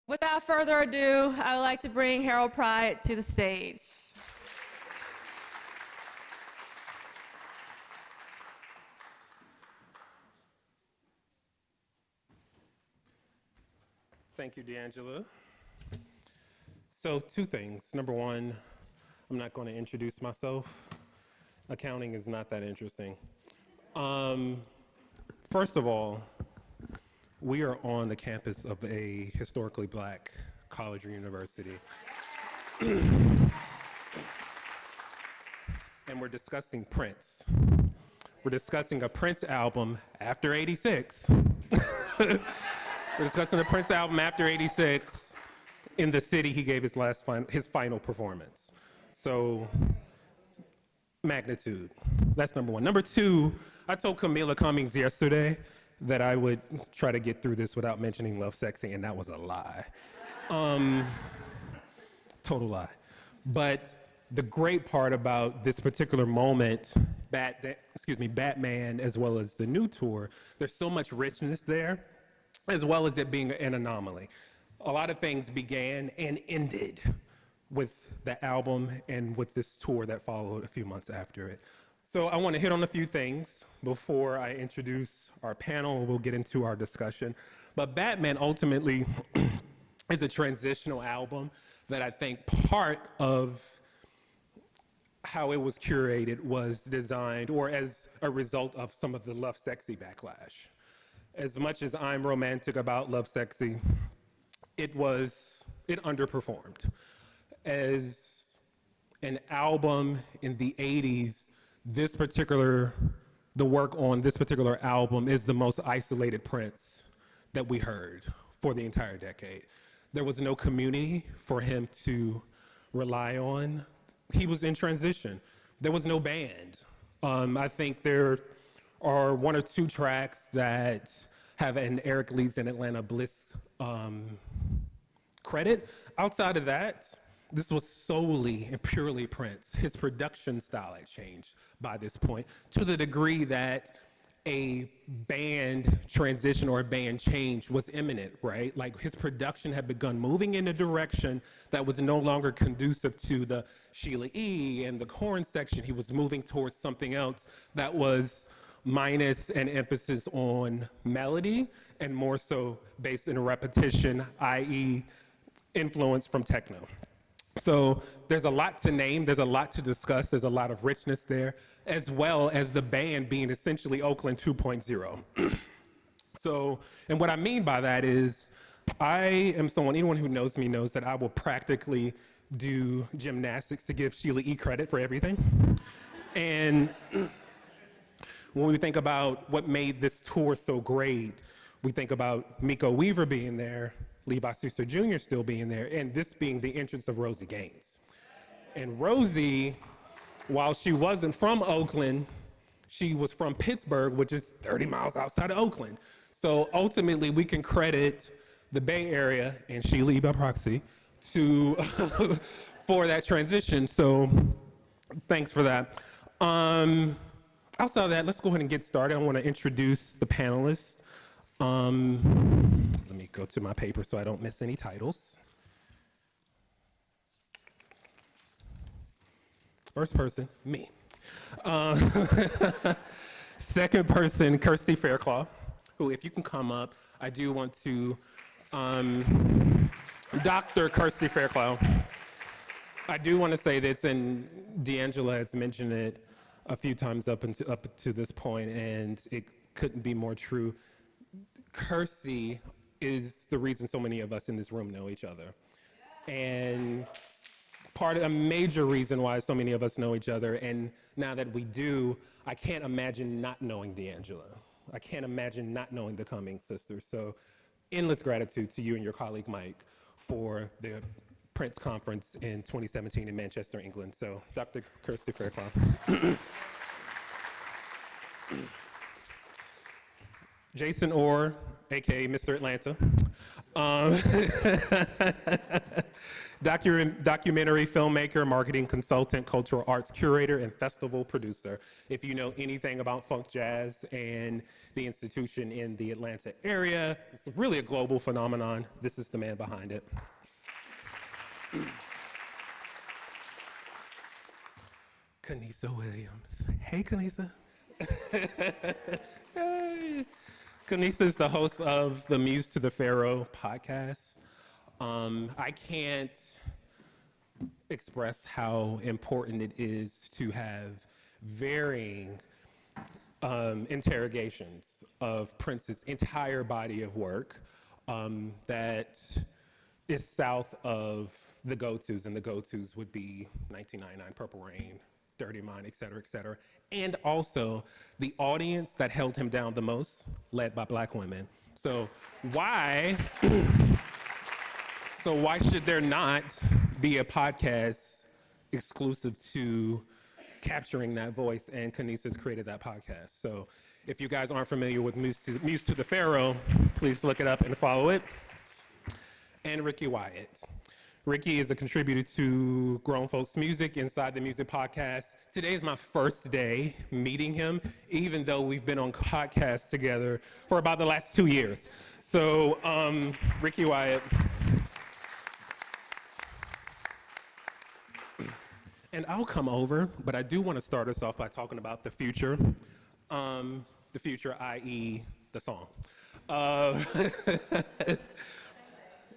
Without further ado, I would like to bring Harold Pride to the stage. Thank you, D'Angela. So 2 things. Number 1, I'm not going to introduce myself. Accounting is not that interesting. First of all, we are on the campus of a historically black college or university. And we're discussing Prince. We're discussing a Prince album after 86. We're discussing a Prince album after 86 in the city he gave his final performance. So, magnitude. That's number 1. Number 2, I told Camille Cummings yesterday that I would try to get through this without mentioning Love Sexy, and that was a lie. Total lie. But the great part about this particular moment, Batman, as well as the new tour, there's so much richness there, as well as it being an anomaly. A lot of things began and ended with the album and with this tour that followed a few months after it. So I want to hit on a few things before I introduce our panel. We'll get into our discussion. But Batman ultimately is a transitional album that I think part of how it was curated was designed or as a result of some of the Love Sexy backlash. As much as I'm romantic about Love Sexy, it underperformed. As an album in the 80s, the work on this particular album is the most isolated Prince that we heard for the entire decade. There was no community for him to rely on. He was in transition. There was no band. I think there are 1 or 2 tracks that have an Eric Leeds and Atlanta Bliss credit. Outside of that, this was solely and purely Prince. His production style had changed by this point to the degree that a band transition or a band change was imminent, right? Like his production had begun moving in a direction that was no longer conducive to the Sheila E. and the horn section. He was moving towards something else that was minus an emphasis on melody and more so based in repetition, i.e. influence from techno. So there's a lot to name, there's a lot to discuss, there's a lot of richness there, as well as the band being essentially Oakland 2.0. So, and what I mean by that is, anyone who knows me knows that I will practically do gymnastics to give Sheila E. credit for everything. And when we think about what made this tour so great, we think about Miko Weaver being there, Levi Souster Jr. still being there, and this being the entrance of Rosie Gaines. And Rosie, while she wasn't from Oakland, she was from Pittsburgh, which is 30 miles outside of Oakland. So ultimately, we can credit the Bay Area, and Sheila by proxy, for that transition. So thanks for that. Outside of that, let's go ahead and get started. I want to introduce the panelists. Let me go to my paper so I don't miss any titles. First person, me. Second person, Kirsty Fairclough, who, if you can come up, I do want to, Dr. Kirsty Fairclough. I do want to say this, and D'Angela has mentioned it a few times up to this point, and it couldn't be more true. Kirsty is the reason so many of us in this room know each other. And a major reason why so many of us know each other, and now that we do, I can't imagine not knowing D'Angela. I can't imagine not knowing the Cummings sisters. So endless gratitude to you and your colleague Mike for the Prince Conference in 2017 in Manchester, England. So Dr. Kirsty Fairclough. Jason Orr, aka Mr. Atlanta. Documentary filmmaker, marketing consultant, cultural arts curator, and festival producer. If you know anything about funk jazz and the institution in the Atlanta area, it's really a global phenomenon. This is the man behind it. KaNisa Williams. Hey, KaNisa. Hey. KaNisa is the host of the Muse to the Pharaoh podcast. I can't express how important it is to have varying interrogations of Prince's entire body of work that is south of the go-tos, and the go-tos would be 1999, Purple Rain, Dirty Mind, et cetera, and also the audience that held him down the most, led by Black women. So why should there not be a podcast exclusive to capturing that voice? And KaNisa's created that podcast. So if you guys aren't familiar with Muse to the Pharaoh, please look it up and follow it. And Ricky Wyatt. Ricky is a contributor to Grown Folks Music inside the Music Podcast. Today is my first day meeting him, even though we've been on podcasts together for about the last 2 years. So, Ricky Wyatt. And I'll come over, but I do want to start us off by talking about the future. The future, i.e. the song.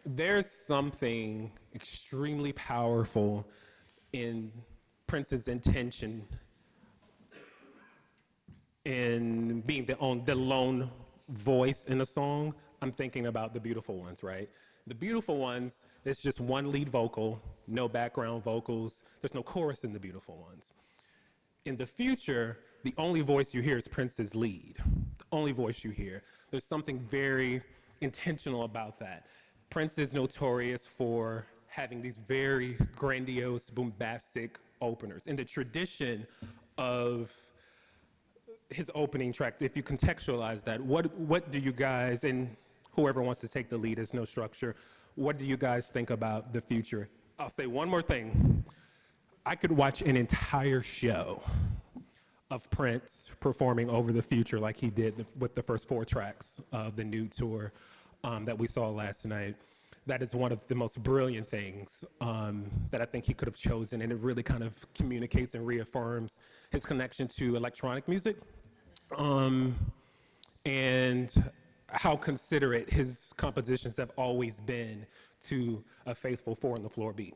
There's something extremely powerful in Prince's intention in being the lone voice in a song. I'm thinking about The Beautiful Ones, right? The Beautiful Ones, it's just one lead vocal, no background vocals. There's no chorus in The Beautiful Ones. In the future, the only voice you hear is Prince's lead. The only voice you hear. There's something very intentional about that. Prince is notorious for having these very grandiose, bombastic openers. In the tradition of his opening tracks, if you contextualize that, what do you guys, and whoever wants to take the lead, is no structure, what do you guys think about the future? I'll say one more thing. I could watch an entire show of Prince performing over the future like he did with the first 4 tracks of the Nude Tour that we saw last night. That is one of the most brilliant things that I think he could have chosen, and it really kind of communicates and reaffirms his connection to electronic music and how considerate his compositions have always been to a faithful 4 on the floor beat.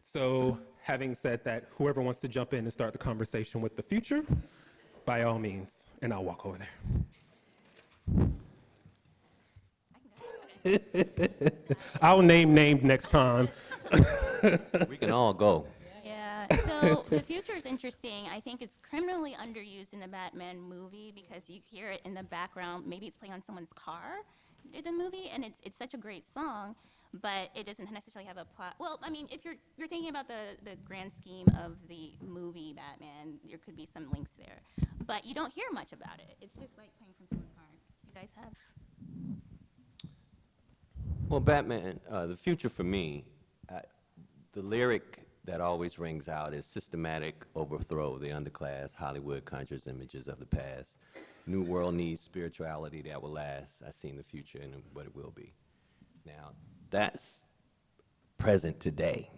So having said that, whoever wants to jump in and start the conversation with the future, by all means, and I'll walk over there. I'll name next time. We can all go. Yeah, so the future is interesting. I think it's criminally underused in the Batman movie because you hear it in the background. Maybe it's playing on someone's car in the movie, and it's such a great song, but it doesn't necessarily have a plot. Well, I mean, if you're thinking about the grand scheme of the movie Batman, there could be some links there, but you don't hear much about it. It's just like playing from someone's car. You guys have? Well, Batman, the future for me, the lyric that always rings out is systematic overthrow. The underclass, Hollywood conjures images of the past. New world needs spirituality that will last. I see in the future and what it will be. Now, that's present today.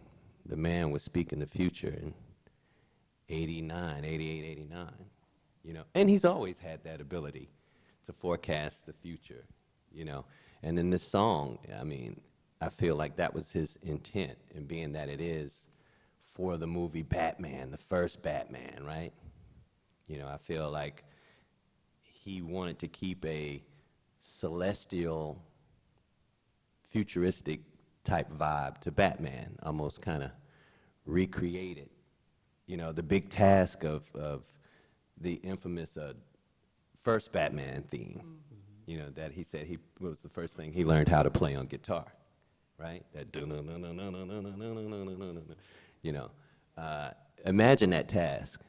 The man was speaking the future in 89, 88, 89, you know. And he's always had that ability to forecast the future, you know. And in this song, I mean, I feel like that was his intent, and being that it is for the movie Batman, the first Batman, right? You know, I feel like he wanted to keep a celestial, futuristic type vibe to Batman, almost kind of recreate it. You know, the big task of the infamous first Batman theme. You know, that he said was the first thing he learned how to play on guitar, right? That you know, imagine that task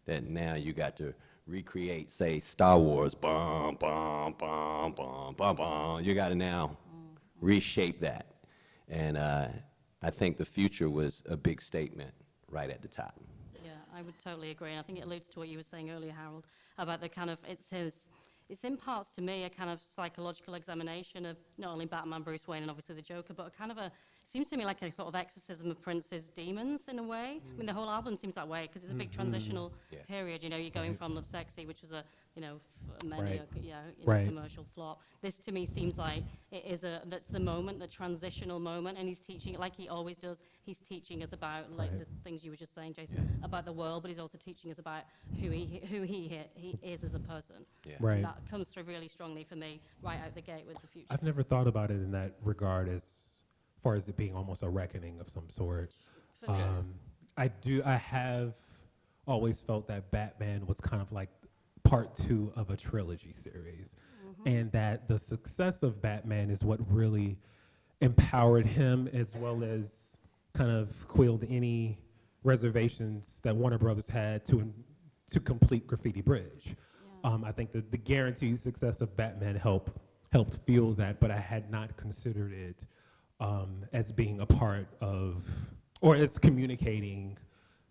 that now you got to recreate, say, Star Wars, bum, bum, bum, bum, bum, bum. You got to now reshape that. And I I think the future was a big statement right at the top. Yeah, I would totally agree. And I think it alludes to what you were saying earlier, Harold, about the kind of, it's in parts to me a kind of psychological examination of not only Batman, Bruce Wayne, and obviously the Joker, but a kind of a, seems to me like a sort of exorcism of Prince's demons in a way. I mean, the whole album seems that way because it's a big transitional period. You know, you're going from Love Sexy, which was a, you know, commercial flop. This to me seems like it is that's the moment, the transitional moment, and he's teaching, like he always does, he's teaching us about, like the things you were just saying, Jason, about the world, but he's also teaching us about who he is as a person. Yeah. Right. And that comes through really strongly for me right out the gate with the future. I've never thought about it in that regard as far as it being almost a reckoning of some sort. For me. I have always felt that Batman was kind of like part 2 of a trilogy series, and that the success of Batman is what really empowered him, as well as kind of quelled any reservations that Warner Brothers had to complete Graffiti Bridge. I think that the guaranteed success of Batman helped fuel that, but I had not considered it as being a part of, or as communicating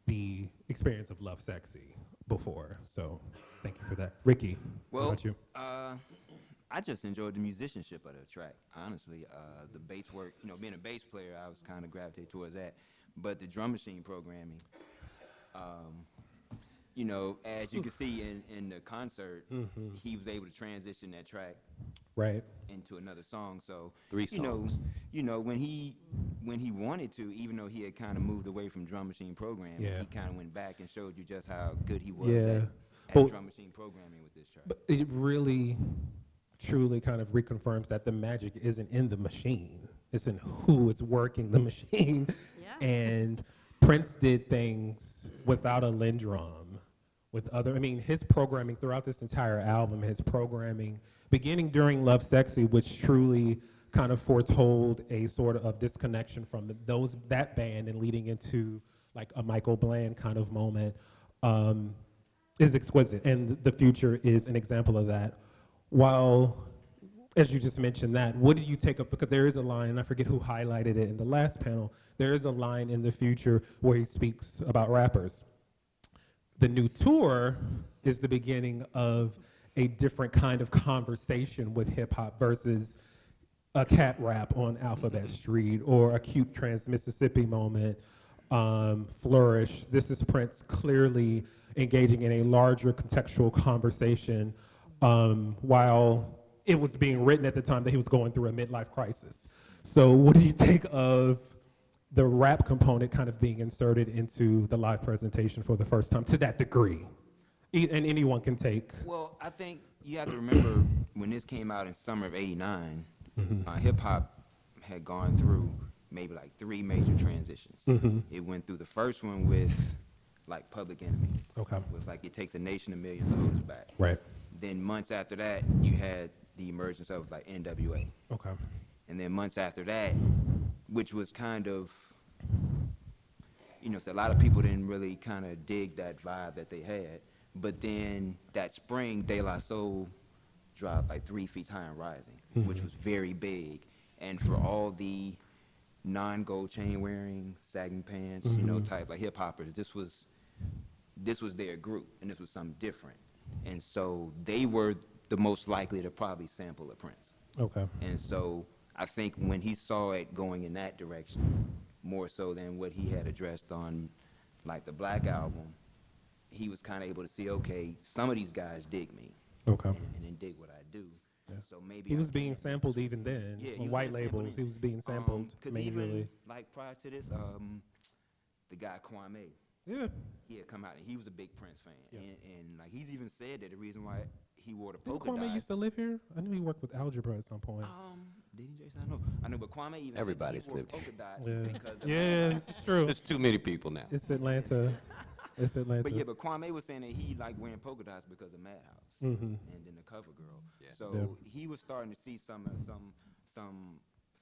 the experience of Love Sexy before. So thank you for that. Ricky, what about you? I just enjoyed the musicianship of the track, honestly. The bass work, you know, being a bass player, I was kind of gravitated towards that. But the drum machine programming, you know, as you can see in the concert, he was able to transition that track into another song. So 3 songs. You know, when he wanted to, even though he had kind of moved away from drum machine programming, he kind of went back and showed you just how good he was at drum machine programming with this track. But it really, truly kind of reconfirms that the magic isn't in the machine. It's in who is working the machine. Yeah. And Prince did things without a Lindrum, with other, I mean, his programming throughout this entire album, his programming, beginning during Love Sexy, which truly kind of foretold a sort of disconnection from that band and leading into like a Michael Bland kind of moment, is exquisite. And the future is an example of that. While, as you just mentioned that, what did you take up? Because there is a line, and I forget who highlighted it in the last panel, there is a line in the future where he speaks about rappers. The new tour is the beginning of a different kind of conversation with hip hop versus a cat rap on Alphabet Street or a cute Trans-Mississippi moment, Flourish. This is Prince clearly engaging in a larger contextual conversation while it was being written at the time that he was going through a midlife crisis. So what do you think of the rap component kind of being inserted into the live presentation for the first time to that degree? And anyone can take. Well, I think you have to remember when this came out in summer of '89, hip hop had gone through maybe like 3 major transitions. It went through the first one with like Public Enemy. Okay. With like It Takes a Nation of Millions to Hold Us Back. Right. Then months after that, you had the emergence of like NWA. Okay. And then months after that, which was kind of, you know, so a lot of people didn't really kind of dig that vibe that they had. But then that spring, De La Soul dropped like 3 Feet High and Rising, which was very big. And for all the non-gold chain wearing, sagging pants, you know, type like hip hoppers, this was their group, and this was something different. And so they were the most likely to probably sample a Prince. Okay. And so I think when he saw it going in that direction, more so than what he had addressed on like the Black Album, he was kind of able to see, okay, some of these guys dig me. Okay. And then dig what I do. Yeah. So maybe He I was can- being sampled even then. Yeah, he On was white being sampled labels, in- he was being sampled 'cause majorly. even like prior to this, the guy Kwame, Yeah. he had come out and he was a big Prince fan. Yeah. And like he's even said that the reason why he wore the Didn't polka dots. Kwame used to live here? I knew he worked with Algebra at some point. Did he, Jason? I know, but Kwame even Everybody's said he wore lived here. polka dots Yeah. because of Yeah, it's true. There's too many people now. It's Atlanta. It's Atlanta. But yeah, but Kwame was saying that he liked wearing polka dots because of Madhouse and then the Cover Girl. Yeah. So he was starting to see some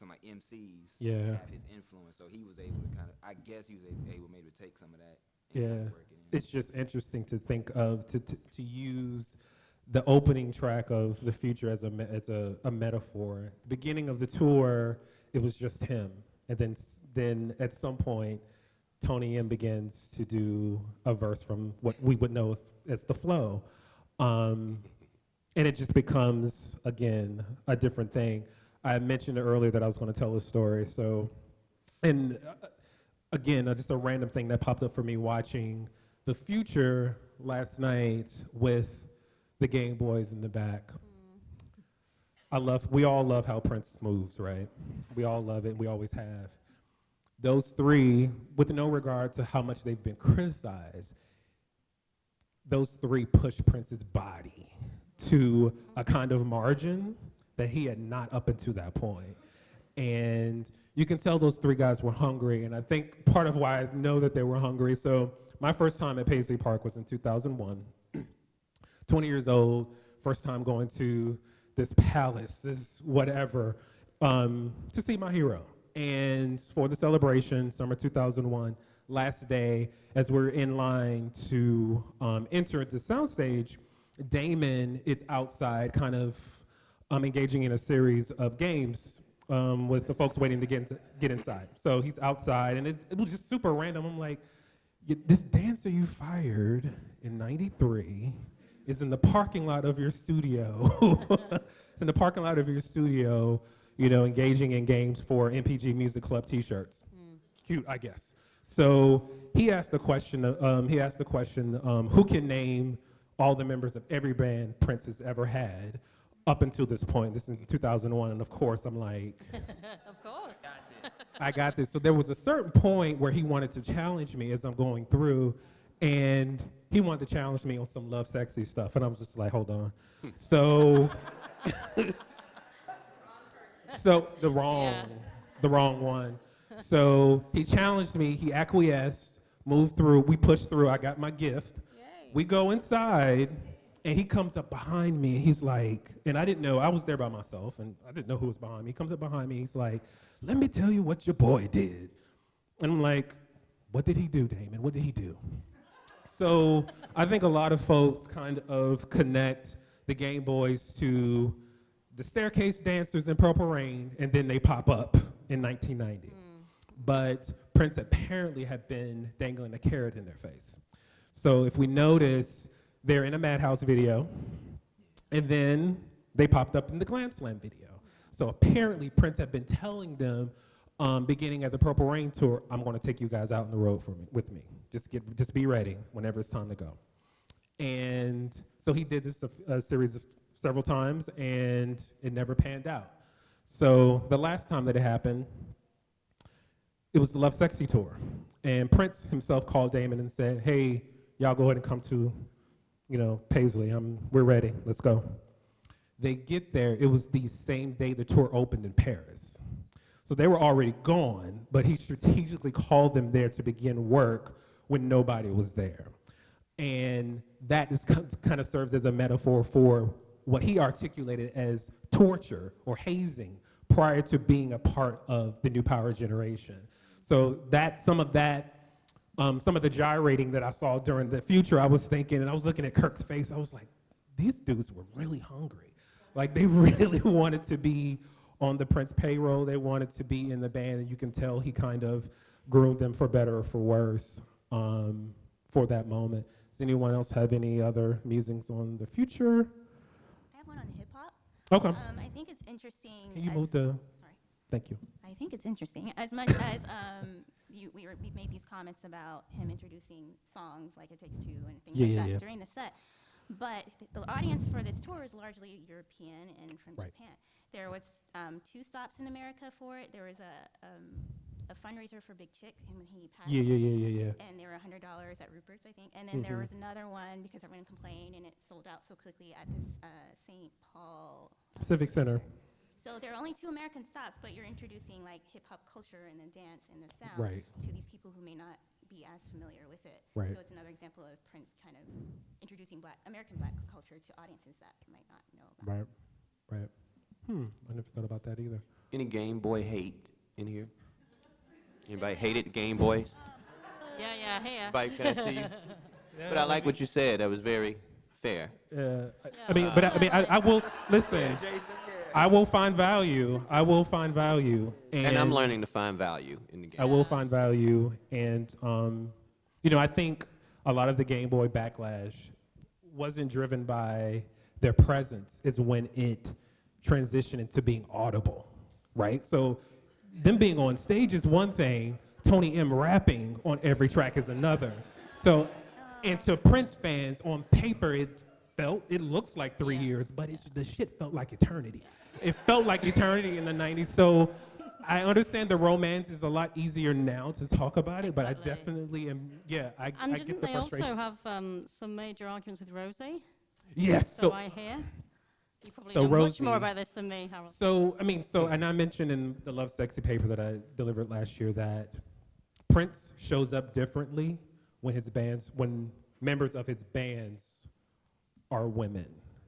like MCs Yeah. have his influence. So he was able to kind of, I guess he was able maybe to take some of that and Yeah. kind of work it in. It's just interesting to think of, to use the opening track of The Future as a metaphor. The beginning of the tour, it was just him And then at some point, Tony M begins to do a verse from what we would know as the flow. And it just becomes, again, a different thing. I mentioned earlier that I was going to tell a story. So, and again, just a random thing that popped up for me watching The Future last night with the Game Boys in the back. We all love how Prince moves, right? We all love it. We always have. Those three, with no regard to how much they've been criticized, those three pushed Prince's body to a kind of margin that he had not up until that point. And you can tell those three guys were hungry, and I think part of why I know that they were hungry, so my first time at Paisley Park was in 2001. 20 years old, first time going to this palace, this whatever, to see my hero. And for the celebration, summer 2001, last day, as we're in line to enter the soundstage, Damon is outside kind of engaging in a series of games with the folks waiting to get inside. So he's outside, and it was just super random. I'm like, this dancer you fired in '93 is in the parking lot of your studio. It's in the parking lot of your studio, engaging in games for MPG Music Club T-shirts. Cute, I guess. So he asked the question. Who can name all the members of every band Prince has ever had up until this point? This is in 2001, and of course I'm like, Of course. I got this. So there was a certain point where he wanted to challenge me as I'm going through, and he wanted to challenge me on some Love Sexy stuff, and I was just like, hold on. So, the wrong one. So he challenged me, he acquiesced, moved through, we pushed through, I got my gift. Yay. We go inside, and he comes up behind me, and he's like, and I didn't know, I was there by myself, and I didn't know who was behind me. He comes up behind me, he's like, let me tell you what your boy did. And I'm like, what did he do, Damon? What did he do? So I think a lot of folks kind of connect the Game Boys to the staircase dancers in Purple Rain, and then they pop up in 1990. But Prince apparently had been dangling a carrot in their face. So if we notice, they're in a Madhouse video, and then they popped up in the Glam Slam video. So apparently Prince had been telling them, beginning at the Purple Rain tour, I'm going to take you guys out on the road with me. Just be ready whenever it's time to go. And so he did this a series of several times, and it never panned out. So the last time that it happened, it was the Love Sexy tour. And Prince himself called Damon and said, hey, y'all go ahead and come to, Paisley. We're ready. Let's go. They get there. It was the same day the tour opened in Paris. So they were already gone, but he strategically called them there to begin work when nobody was there. And that is kind of serves as a metaphor for what he articulated as torture or hazing prior to being a part of the New Power generation. So some of the gyrating that I saw during The Future, I was thinking, and I was looking at Kirk's face, I was like, these dudes were really hungry. Like, they really wanted to be on the Prince payroll. They wanted to be in the band, and you can tell he kind of groomed them for better or for worse for that moment. Does anyone else have any other musings on The Future? I have one on hip hop. Okay. I think it's interesting. Can you move the... Sorry. Thank you. I think it's interesting. As much as we made these comments about him introducing songs like It Takes Two and things like that during the set, but the audience for this tour is largely European and from Japan. There was 2 stops in America for it. There was a fundraiser for Big Chick, and when he passed, and they were $100 at Rupert's, I think. And then there was another one because everyone complained, and it sold out so quickly at this St. Paul Civic Center. So there are only 2 American stops, but you're introducing like hip hop culture and the dance and the sound to these people who may not be as familiar with it. Right. So it's another example of Prince kind of introducing American black culture to audiences that might not know about. Right. I never thought about that either. Any Game Boy hate in here? Anybody hated Game Boys? Yeah, here. Anybody, can I see you? But I like what you said. That was very fair. I will listen. I will find value. I will find value. And I'm learning to find value in the game. I will find value. And, I think a lot of the Game Boy backlash wasn't driven by their presence, is when it transitioned into being audible, right? So them being on stage is one thing, Tony M rapping on every track is another. So, and to Prince fans, on paper, it looks like 3 years, but the shit felt like eternity. It felt like eternity in the 90s. So I understand the romance is a lot easier now to talk about it, but I definitely am, I And get didn't the they frustration. also have some major arguments with Rosie? Yes. So I hear. You probably So know much Rosie- more about this than me, Harold. And I mentioned in the Love Sexy paper that I delivered last year that Prince shows up differently when members of his bands are women,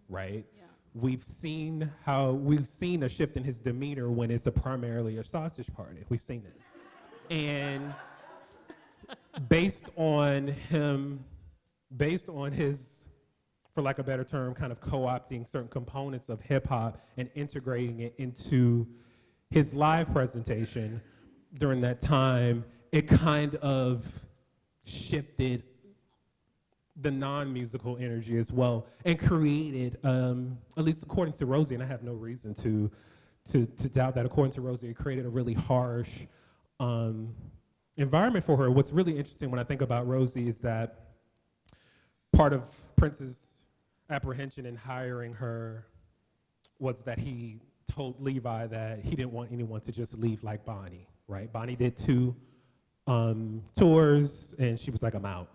right? Yeah. We've seen a shift in his demeanor when it's primarily a sausage party. We've seen it. And based on his, for lack of a better term, kind of co-opting certain components of hip hop and integrating it into his live presentation during that time, it kind of shifted the non-musical energy as well and created, at least according to Rosie, and I have no reason to doubt that, according to Rosie, it created a really harsh environment for her. What's really interesting when I think about Rosie is that part of Prince's apprehension in hiring her was that he told Levi that he didn't want anyone to just leave like Bonnie, right? Bonnie did 2 tours and she was like, I'm out.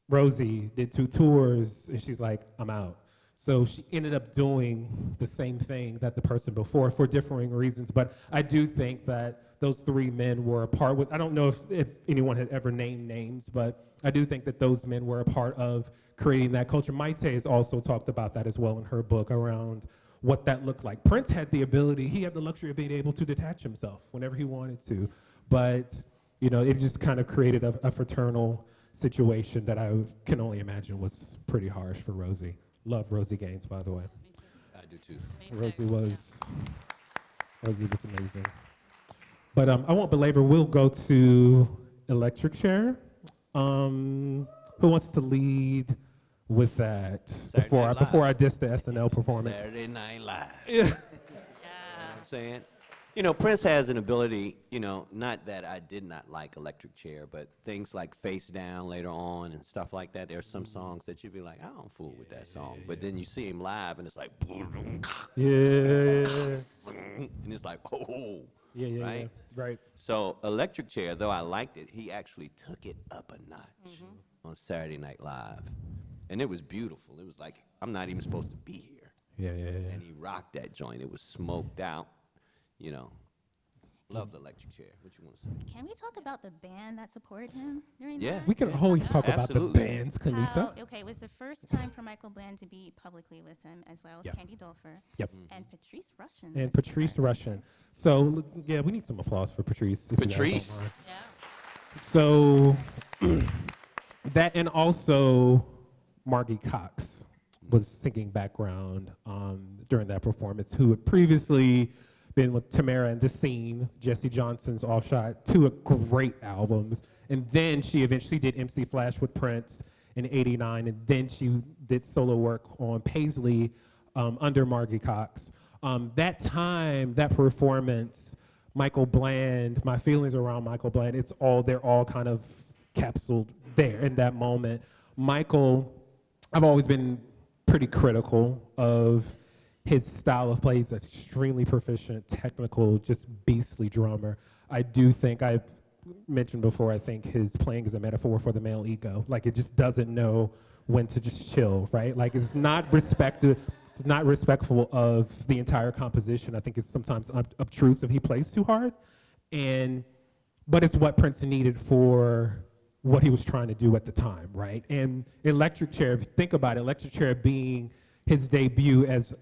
Rosie did 2 tours and she's like, I'm out. So she ended up doing the same thing that the person before for differing reasons. But I do think that those 3 men were a part with, I don't know if anyone had ever named names, but I do think that those men were a part of creating that culture. Maite has also talked about that as well in her book around what that looked like. Prince had the ability, he had the luxury of being able to detach himself whenever he wanted to. But, it just kind of created a fraternal situation that I can only imagine was pretty harsh for Rosie. Love Rosie Gaines, by the way. I do too. Rosie was amazing. But I won't belabor. We'll go to Electric Chair. Who wants to lead with that Saturday Night Live. before I diss the SNL performance? Saturday Night Live. Yeah. You know what I'm saying? Prince has an ability, not that I did not like Electric Chair, but things like Face Down later on and stuff like that. There's some songs that you'd be like, I don't fool with that song. But then you see him live and it's like, Yeah. and it's like, oh. Yeah. Right? Right. So Electric Chair, though I liked it, he actually took it up a notch on Saturday Night Live. And it was beautiful. It was like, I'm not even supposed to be here. Yeah. And he rocked that joint. It was smoked out. Love the Electric Chair. What you want to say? Can we talk about the band that supported him during Yeah. that? We can always talk Absolutely. about the bands, KaNisa. It was the first time for Michael Bland to be publicly with him, as well as Yep. Candy Dulfer Yep. and Patrice Rushen. And was Patrice part of it. Rushen. So, we need some applause for Patrice. if you guys don't Patrice. mind. Yeah. So, that and also Margie Cox was singing background during that performance, who had previously been with Tamara and The Scene, Jesse Johnson's Offshot, 2 great albums. And then she eventually did MC Flash with Prince in '89, and then she did solo work on Paisley under Margie Cox. That time, that performance, Michael Bland, my feelings around Michael Bland, they're all kind of capsuled there in that moment. Michael, I've always been pretty critical of his style of play. He's an extremely proficient, technical, just beastly drummer. I do think, I've mentioned before, I think his playing is a metaphor for the male ego. Like, it just doesn't know when to just chill, right? Like, it's not respectful of the entire composition. I think it's sometimes obtrusive. He plays too hard, but it's what Prince needed for what he was trying to do at the time, right? And Electric Chair, if you think about it, Electric Chair being his debut as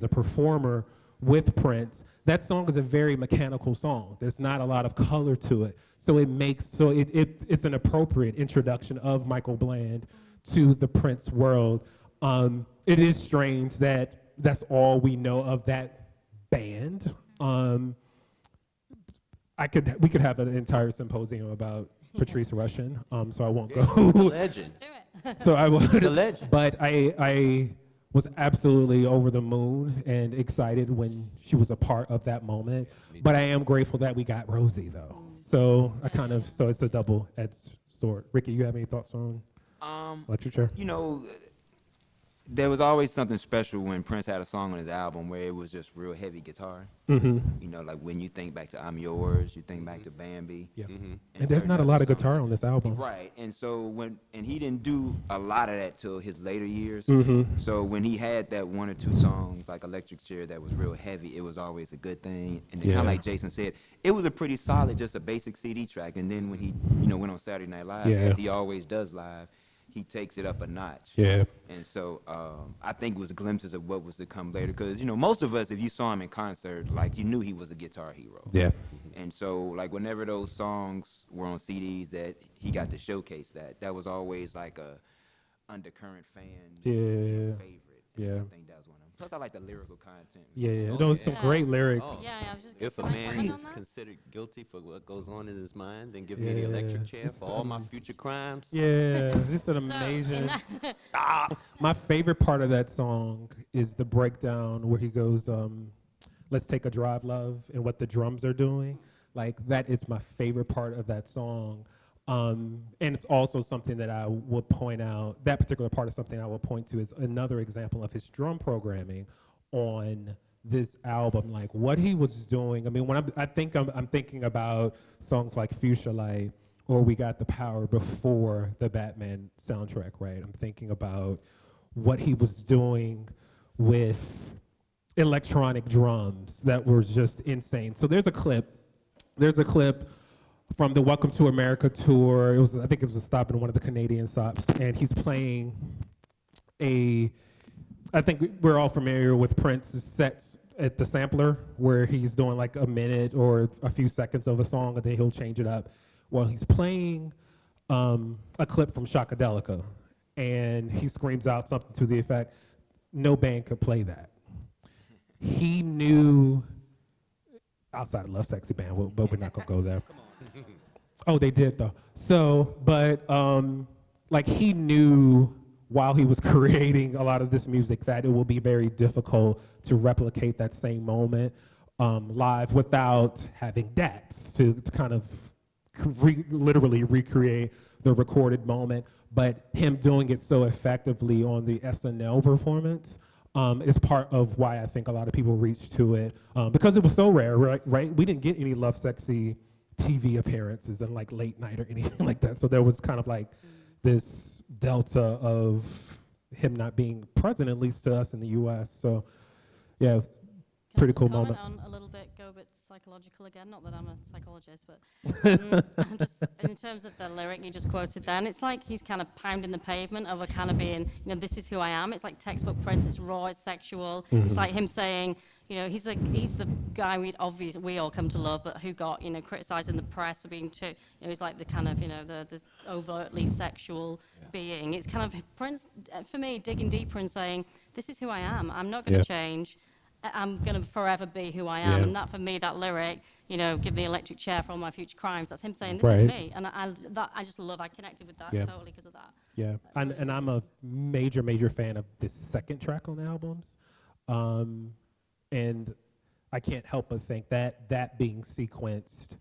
a performer with Prince, that song is a very mechanical song. There's not a lot of color to it. So it's an appropriate introduction of Michael Bland to the Prince world. It is strange that that's all we know of that band. We could have an entire symposium about Patrice Rushen, so I won't The go. legend. Let's do it. So I would. The legend. But I was absolutely over the moon and excited when she was a part of that moment. Me But I am grateful that we got Rosie though. So I kind of, so it's a double-edged sword. Ricky, you have any thoughts on electric chair? You know, there was always something special when Prince had a song on his album where it was just real heavy guitar. Mm-hmm. You know, like when you think back to I'm Yours, you think back to Bambi. Yeah. Mm-hmm. And there's not a certain lot of other guitar songs. on this album. Right, and so and he didn't do a lot of that till his later years. Mm-hmm. So when he had that one or two songs like Electric Chair that was real heavy, it was always a good thing. And then kind Yeah. of like Jason said, it was a pretty solid, just a basic CD track. And then when he, went on Saturday Night Live, Yeah. as he always does live, he takes it up a notch. Yeah. And so I think it was glimpses of what was to come later. Because, most of us, if you saw him in concert, like, you knew he was a guitar hero. Yeah. And so, like, whenever those songs were on CDs that he got to showcase that was always like a undercurrent fan Yeah. favorite. Yeah. And I think that was one of them. Plus, I like the lyrical content. Yeah. Oh, Those yeah. some Yeah. great lyrics. Oh. Yeah, I was just If a can I man comment is on that? considered guilty for what goes on in his mind, then give me the electric Yeah. chair for all my future crimes. Yeah, just an So, amazing. in My favorite part of that song is the breakdown where he goes, "Let's take a drive, love," and what the drums are doing. Like that is my favorite part of that song. And it's also something that I would point out. That particular part is something I will point to as another example of his drum programming on this album. Like what he was doing. I mean, when I'm thinking about songs like Fuchsia Light or We Got the Power before the Batman soundtrack, right? I'm thinking about what he was doing with electronic drums that were just insane. So there's a clip from the Welcome to America tour. I think it was a stop in one of the Canadian stops, and he's playing I think we're all familiar with Prince's sets at the sampler, where he's doing like a minute or a few seconds of a song, and then he'll change it up. Well, he's playing a clip from Shockadelica, and he screams out something to the effect, "No band could play that." He knew, outside of Love Sexy Band, but we're not gonna go there. Oh, they did though. So, but like he knew while he was creating a lot of this music that it will be very difficult to replicate that same moment live without having DATs to kind of literally recreate the recorded moment. But him doing it so effectively on the SNL performance is part of why I think a lot of people reached to it because it was so rare, right? We didn't get any Love Sexy TV appearances and like late night or anything like that. So there was kind of like this delta of him not being present, at least to us in the U.S. So yeah, pretty cool moment. On a little bit, go a bit psychological again. Not that I'm a psychologist, but I'm just in terms of the lyric you just quoted then, it's like he's kind of pounding the pavement of a kind of being, this is who I am. It's like textbook Prince. It's raw. It's sexual. It's like him saying, he's the guy we all come to love, but who got criticized in the press for being too. He's like the kind of the overtly sexual being. It's kind of Prince for me digging deeper and saying, this is who I am. I'm not going to change. I'm going to forever be who I am. Yeah. And that for me, that lyric, give the electric chair for all my future crimes, that's him saying, this Right. is me. And I just love, I connected with that Yeah. totally because of that. Yeah, and I'm a major fan of this second track on the albums, and I can't help but think that being sequenced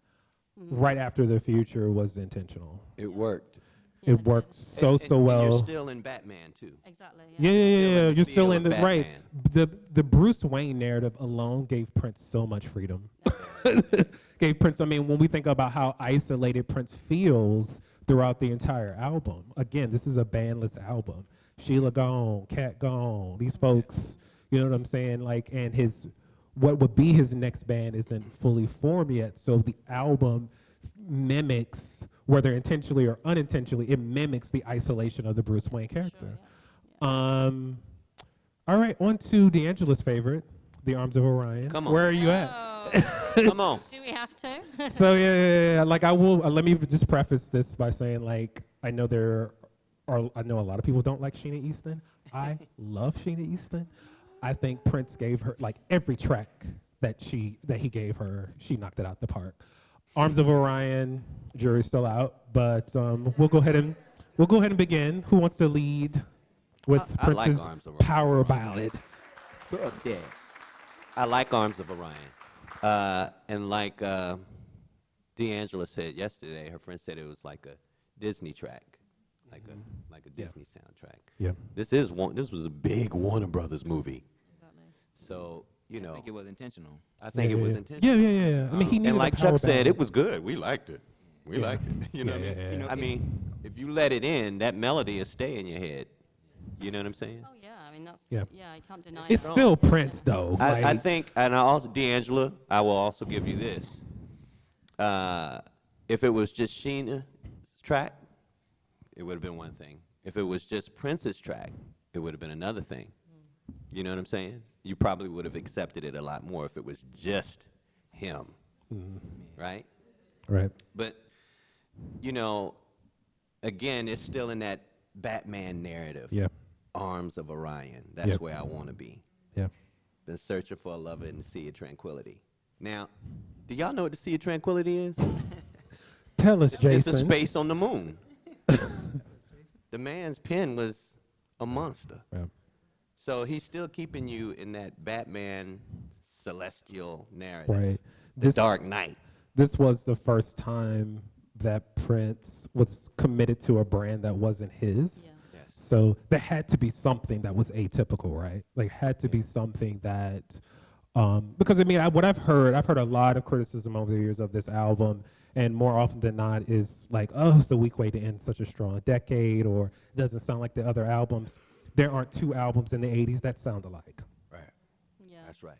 right after the Future was intentional. It worked. Yeah, It worked so And You're well. still in Batman too. Exactly. Yeah, You're still in the you're still feel in of the right. Batman. The Bruce Wayne narrative alone gave Prince so much freedom. Gave Prince. I mean, when we think about how isolated Prince feels throughout the entire album. Again, this is a bandless album. Sheila gone, Cat gone. These folks, you know what I'm saying? Like, and what would be his next band isn't fully formed yet. So the album mimics, whether intentionally or unintentionally, it mimics the isolation of the Bruce Wayne character. Sure, All right, on to D'Angela's favorite, The Arms of Orion. Come on. Where are you at? Come on. Do we have to? So yeah. Like I will. Let me just preface this by saying, like, I know a lot of people don't like Sheena Easton. I love Sheena Easton. I think Prince gave her, like, every track that he gave her, she knocked it out the park. Arms of Orion, jury's still out, but we'll go ahead and begin. Who wants to lead with I like Prince's Arms of Orion. power ballad? Fuck that. I like Arms of Orion. And like D'Angela said yesterday, her friend said it was like a Disney track, like a Disney soundtrack. Yeah. This was a big Warner Brothers movie. Exactly. So, you I know, think it was intentional. I think it was yeah. intentional. Yeah. I mean, he needed And a like power Chuck said, ballad. it was good. We liked it. We liked it. You know what I mean? Yeah. You know, I mean, if you let it in, that melody will stay in your head. You know what I'm saying? Oh yeah, I mean that's Yeah. I can't deny It's it. still Prince, though. I like- think, and I also, D'Angela, I will also give you this. If it was just Sheena's track, it would have been one thing. If it was just Prince's track, it would have been another thing. You know what I'm saying? You probably would have accepted it a lot more if it was just him, right? Right. But, you know, again, it's still in that Batman narrative. Yeah. Arms of Orion. That's Yep. where I want to be. Yeah. Been searching for a lover in the Sea of Tranquility. Now, do y'all know what the Sea of Tranquility is? Tell us, Jason. It's a space on the moon. The man's pen was a monster. Yeah. So he's still keeping you in that Batman celestial narrative. Right. The Dark Knight. This was the first time that Prince was committed to a brand that wasn't his. Yeah. Yes. So there had to be something that was atypical, right? Like, had to be something that, because I mean, what I've heard a lot of criticism over the years of this album, and more often than not is like, oh, it's a weak way to end such a strong decade, or it doesn't sound like the other albums. There aren't two albums in the 80s that sound alike. Right. Yeah. That's right.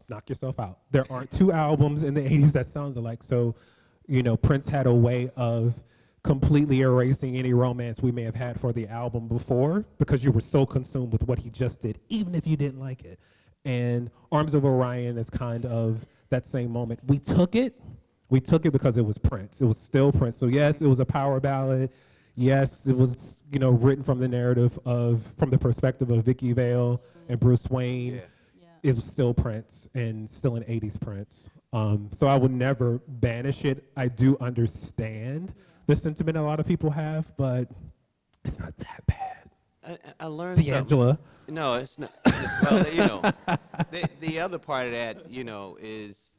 Knock yourself out. There aren't two albums in the 80s that sound alike. So, you know, Prince had a way of completely erasing any romance we may have had for the album before, because you were so consumed with what he just did, even if you didn't like it. And Arms of Orion is kind of that same moment. We took it because it was Prince. It was still Prince. So yes, it was a power ballad. Yes, it was, you know, written from the narrative from the perspective of Vicki Vale and Bruce Wayne. Yeah. Yeah. It was still Prince, and still an 80s Prince. So I would never banish it. I do understand the sentiment a lot of people have, but it's not that bad. I learned something. D'Angela. No, it's not. Well, you know, the other part of that, you know, is,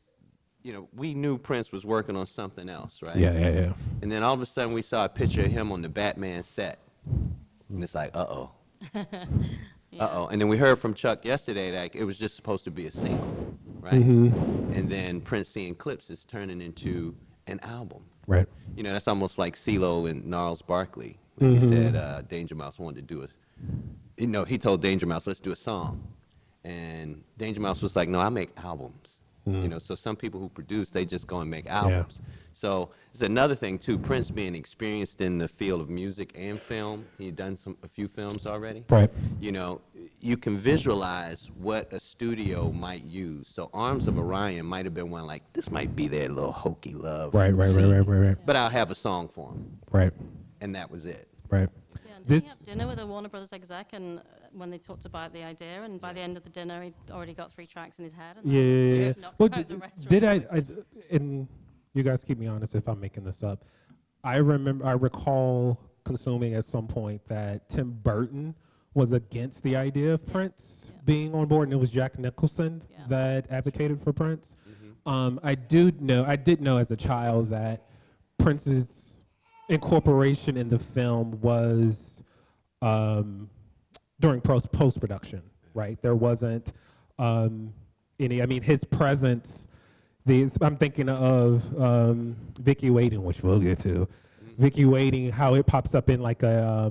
you know, we knew Prince was working on something else, right? Yeah. And then all of a sudden we saw a picture of him on the Batman set. And it's like, uh-oh. Yeah. Uh-oh. And then we heard from Chuck yesterday that it was just supposed to be a single, right? And then Prince seeing clips is turning into an album. Right. You know, that's almost like CeeLo and Gnarls Barkley. When he said Danger Mouse wanted to do it. You know, he told Danger Mouse, let's do a song. And Danger Mouse was like, no, I make albums. You know, so some people who produce, they just go and make albums. So it's another thing too, Prince being experienced in the field of music and film. He'd done a few films already. Right. You know, you can visualize what a studio might use. So Arms of Orion might have been one like, this might be their little hokey love Right. scene, but I'll have a song for him. Right. And that was it. Right. Yeah, and did he This- have dinner with a Warner Brothers exec, and when they talked about the idea, and by the end of the dinner, he'd already got 3 tracks in his head. And Yeah. just knocked Well, out the rest did really I, and you guys keep me honest if I'm making this up. I recall consuming at some point that Tim Burton was against the idea of Prince yeah. being on board, and it was Jack Nicholson Yeah. that advocated for Prince. I did know as a child that Prince's incorporation in the film was during post-production, right? There wasn't any, I mean, his presence, I'm thinking of Vicki waiting, which we'll get to. Vicki waiting, how it pops up in like a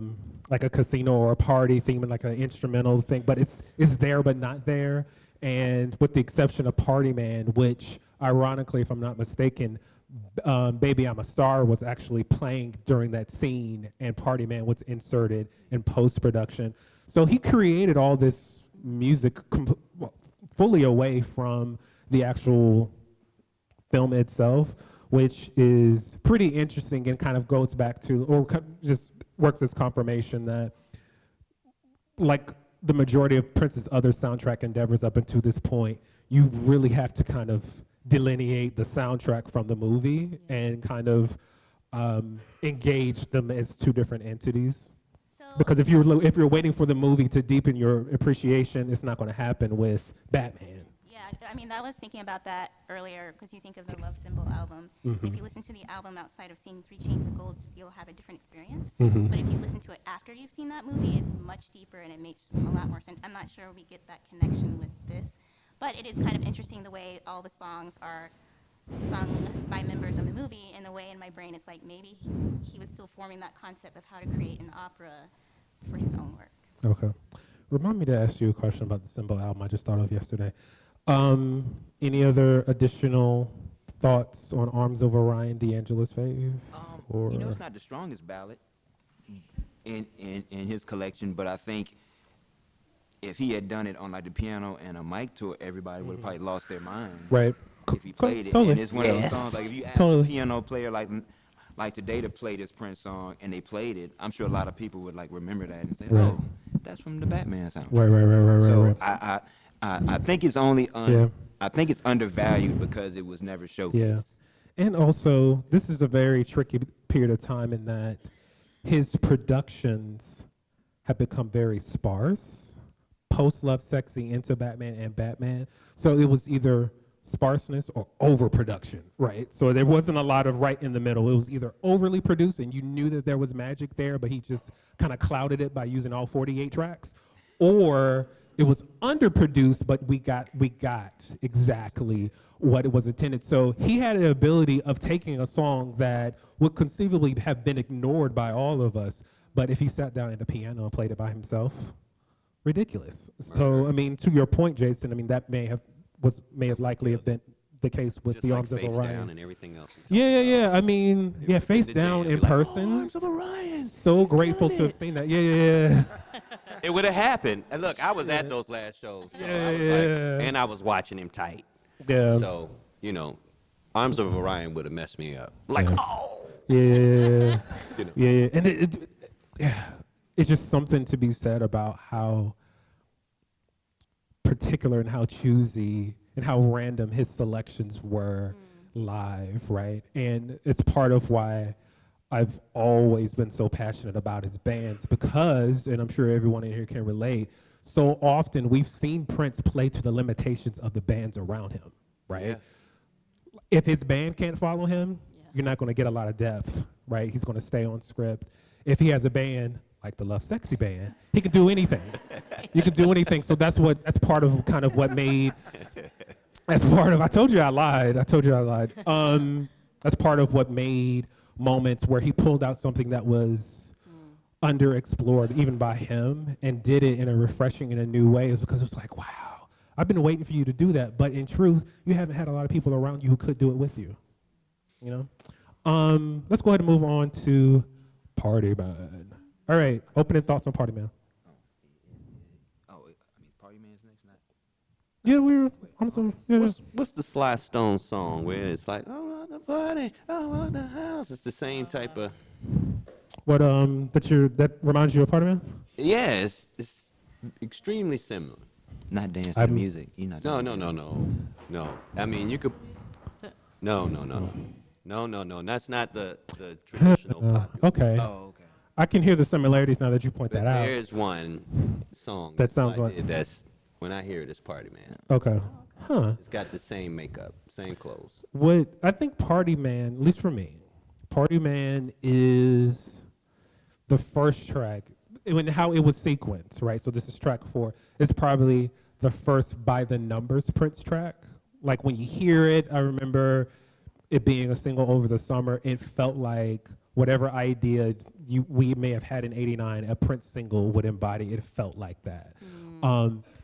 casino or a party theme and like an instrumental thing, but it's there but not there. And with the exception of Partyman, which ironically, if I'm not mistaken, Baby I'm a Star was actually playing during that scene, and Partyman was inserted in post-production. So he created all this music fully away from the actual film itself, which is pretty interesting and kind of goes back to, or just works as confirmation that, like the majority of Prince's other soundtrack endeavors up until this point, you really have to kind of delineate the soundtrack from the movie and kind of engage them as two different entities. So Because if you're waiting for the movie to deepen your appreciation, it's not going to happen with Batman. yeah, I mean, I was thinking about that earlier because you think of the Love Symbol album. If you listen to the album outside of seeing Three Chainz of Gold, you'll have a different experience. But if you listen to it after you've seen that movie, it's much deeper and it makes a lot more sense. I'm not sure we get that connection with this, but it is kind of interesting the way all the songs are sung by members of the movie. In the way in my brain, it's like maybe he was still forming that concept of how to create an opera for his own work. Okay. Remind me to ask you a question about the Symbol album I just thought of yesterday. Any other additional thoughts on Arms of Orion, D'Angelo's fave? Or You know, it's not the strongest ballad in his collection, but I think if he had done it on like the piano and a mic tour, everybody would have probably lost their mind. Right. If he played it, Totally. and it's one of those songs like if you ask Totally. a piano player like today to play this Prince song and they played it, I'm sure a lot of people would like remember that and say, Right. "Oh, that's from the Batman soundtrack." Right. So right. I think it's only Yeah. I think it's undervalued because it was never showcased. Yeah. And also, this is a very tricky period of time in that his productions have become very sparse, post Love Sexy into Batman and Batman. So it was either sparseness or overproduction, right? So there wasn't a lot of right in the middle. It was either overly produced and you knew that there was magic there, but he just kind of clouded it by using all 48 tracks, or it was underproduced, but we got exactly what it was intended. So he had the ability of taking a song that would conceivably have been ignored by all of us, but if he sat down at the piano and played it by himself, ridiculous. So I mean, to your point, Jason, I mean that may have likely have been the case with Just the like Arms of Face Orion. Down and everything else. Yeah. I mean, It yeah, would be Face the Down jam. in Be like, person. "Oh, Arms of Orion. So He's grateful killing to it." have seen that. Yeah. It would have happened. And look, I was at those last shows, so I was like, and I was watching him tight. Yeah. So, you know, Arms of Orion would have messed me up. Like, Yeah. oh. Yeah. You know. Yeah. And it's just something to be said about how particular and how choosy and how random his selections were live, right? And it's part of why I've always been so passionate about his bands because, and I'm sure everyone in here can relate, so often we've seen Prince play to the limitations of the bands around him, right? Yeah. If his band can't follow him, Yeah. you're not going to get a lot of depth, right? He's going to stay on script. If he has a band like the Love Sexy band, he can do anything. You can do anything. So that's part of kind of what made. That's part of. I told you I lied. That's part of what made moments where he pulled out something that was underexplored even by him and did it in a refreshing and a new way is because it was like, wow, I've been waiting for you to do that. But in truth, you haven't had a lot of people around you who could do it with you. You know? Let's go ahead and move on to Partyman. All right, opening thoughts on Partyman. Oh, I mean, Partyman's next night. Yeah, What's the Sly Stone song where it's like, I want the party, I want the house? It's the same type of. What that reminds you of Partyman? Yeah, it's extremely similar. Not dance to the music. You're not. No. I mean, you could. No. That's not the traditional popular. Okay. Oh, okay. I can hear the similarities now that you point But that out. there's one song That sounds Sly like- did that's when I hear it, it's Partyman. Okay. Huh. It's got the same makeup, same clothes. What I think Partyman, at least for me, Partyman is the first track, and how it was sequenced, right? So this is track 4. It's probably the first by the numbers Prince track. Like when you hear it, I remember it being a single over the summer. It felt like whatever idea we may have had in '89, a Prince single would embody. It felt like that.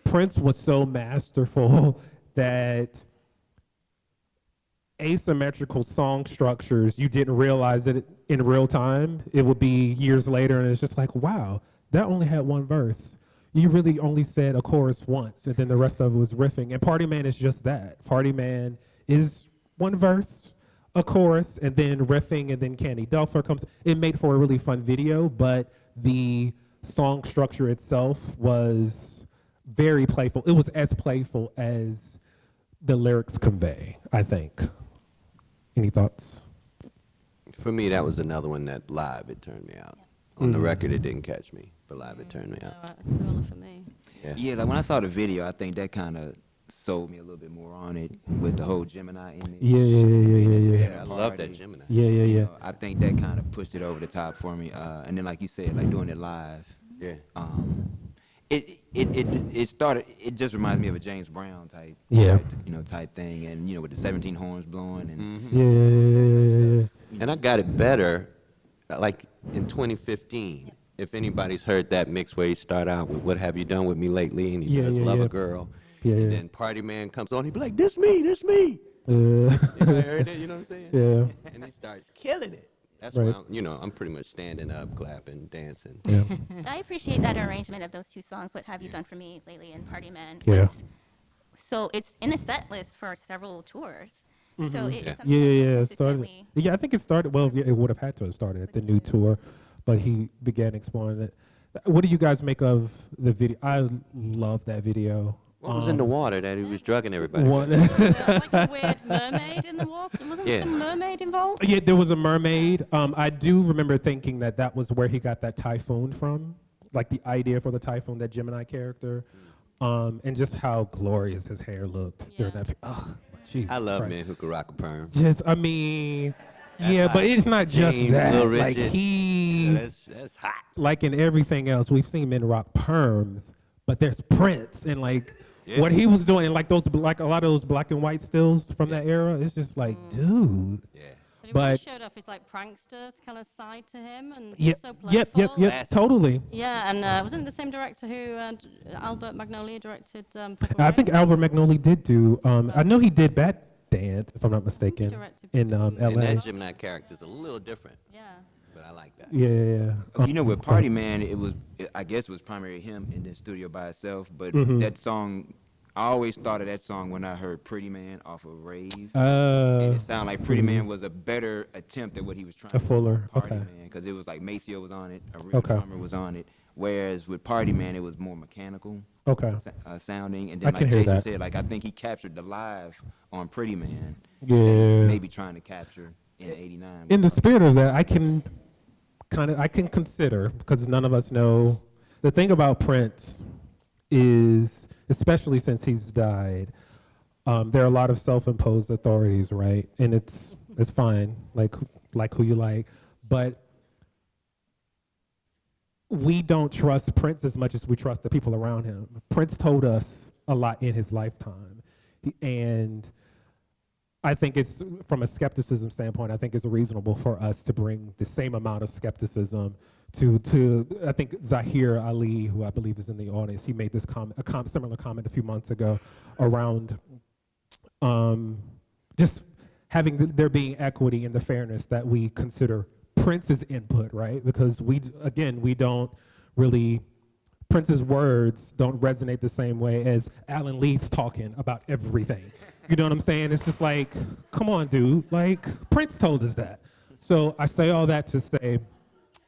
Prince was so masterful that asymmetrical song structures, you didn't realize it in real time. It would be years later, and it's just like, wow, that only had one verse. You really only said a chorus once, and then the rest of it was riffing. And Partyman is just that. Partyman is one verse, a chorus, and then riffing, and then Candy Dulfer comes. It made for a really fun video, but the song structure itself was very playful. It was as playful as the lyrics convey, I think. Any thoughts? For me, that was another one that live, it turned me out. On the record, it didn't catch me, but live, it turned me out. Similar for me. Yeah, like when I saw the video, I think that kind of sold me a little bit more on it with the whole Gemini image. Yeah, I love that Gemini. You know, I think that kind of pushed it over the top for me. And then, like you said, like doing it live. Yeah. It started. It just reminds me of a James Brown type, type thing, and with the 17 horns blowing and And I got it better, like in 2015. If anybody's heard that mix where he start out with "What have you done with me lately?" and he does "Love a Girl," and then Partyman comes on, he be like, "This me, this me." Anybody heard that? You know what I'm saying? Yeah. And he starts killing it. That's Right. why I'm pretty much standing up, clapping, dancing. Yeah. I appreciate that arrangement of those two songs, What Have You Done For Me Lately and Partyman. Yeah. So it's in the set list for several tours. So it's something Yeah. that was It started, consistently. I think it started. Well, it would have had to have started at the new tour, but he began exploring it. What do you guys make of the video? I love that video. What was in the water that he was drugging everybody? One, Like a weird mermaid in the water. Wasn't there some mermaid involved? yeah, there was a mermaid. I do remember thinking that was where he got that typhoon from, like the idea for the typhoon, that Gemini character, and just how glorious his hair looked during Yeah. that. Oh, jeez. I love Christ. men who can rock a perm. Just, I mean, That's but hot. it's not just James, that. Lil Like Richard. That's hot. like in everything else, we've seen men rock perms, but there's Prince and like what he was doing, and like a lot of those black and white stills from that era. It's just like, dude. Yeah. But it But- really showed off his like prankster kind of side to him, and Yep, so playful. yep, totally. Yeah, and wasn't it the same director who Albert Magnolia directed? I think Albert Magnoli did do. I know he did Batdance, if I'm not mistaken, directed in Batman. L.A. And that Gemini character's a little different, Yeah. but I like that. Yeah. with Partyman, I guess it was primarily him in the studio by itself. But that song, I always thought of that song when I heard Pretty Man off of Rave. And it sounded like Pretty Man was a better attempt at what he was trying A to fuller, do with Party okay. Man, because it was like Maceo was on it, a real Okay. drummer was on it. Whereas with Party Man, it was more mechanical Okay. sounding. And I then, can like hear Jason that. said, like I think he captured the live on Pretty Man. Yeah. That he maybe trying to capture in '89. In the spirit of that, I can consider, because none of us know. The thing about Prince is, especially since he's died, there are a lot of self-imposed authorities, right? And it's fine, like who you like, but we don't trust Prince as much as we trust the people around him. Prince told us a lot in his lifetime, and I think it's, from a skepticism standpoint, I think it's reasonable for us to bring the same amount of skepticism to I think Zahir Ali, who I believe is in the audience. He made this similar comment a few months ago around just having there being equity and the fairness that we consider Prince's input, right? Because we don't really, Prince's words don't resonate the same way as Alan Lee's talking about everything. You know what I'm saying? It's just like, come on, dude. Like, Prince told us that. So I say all that to say,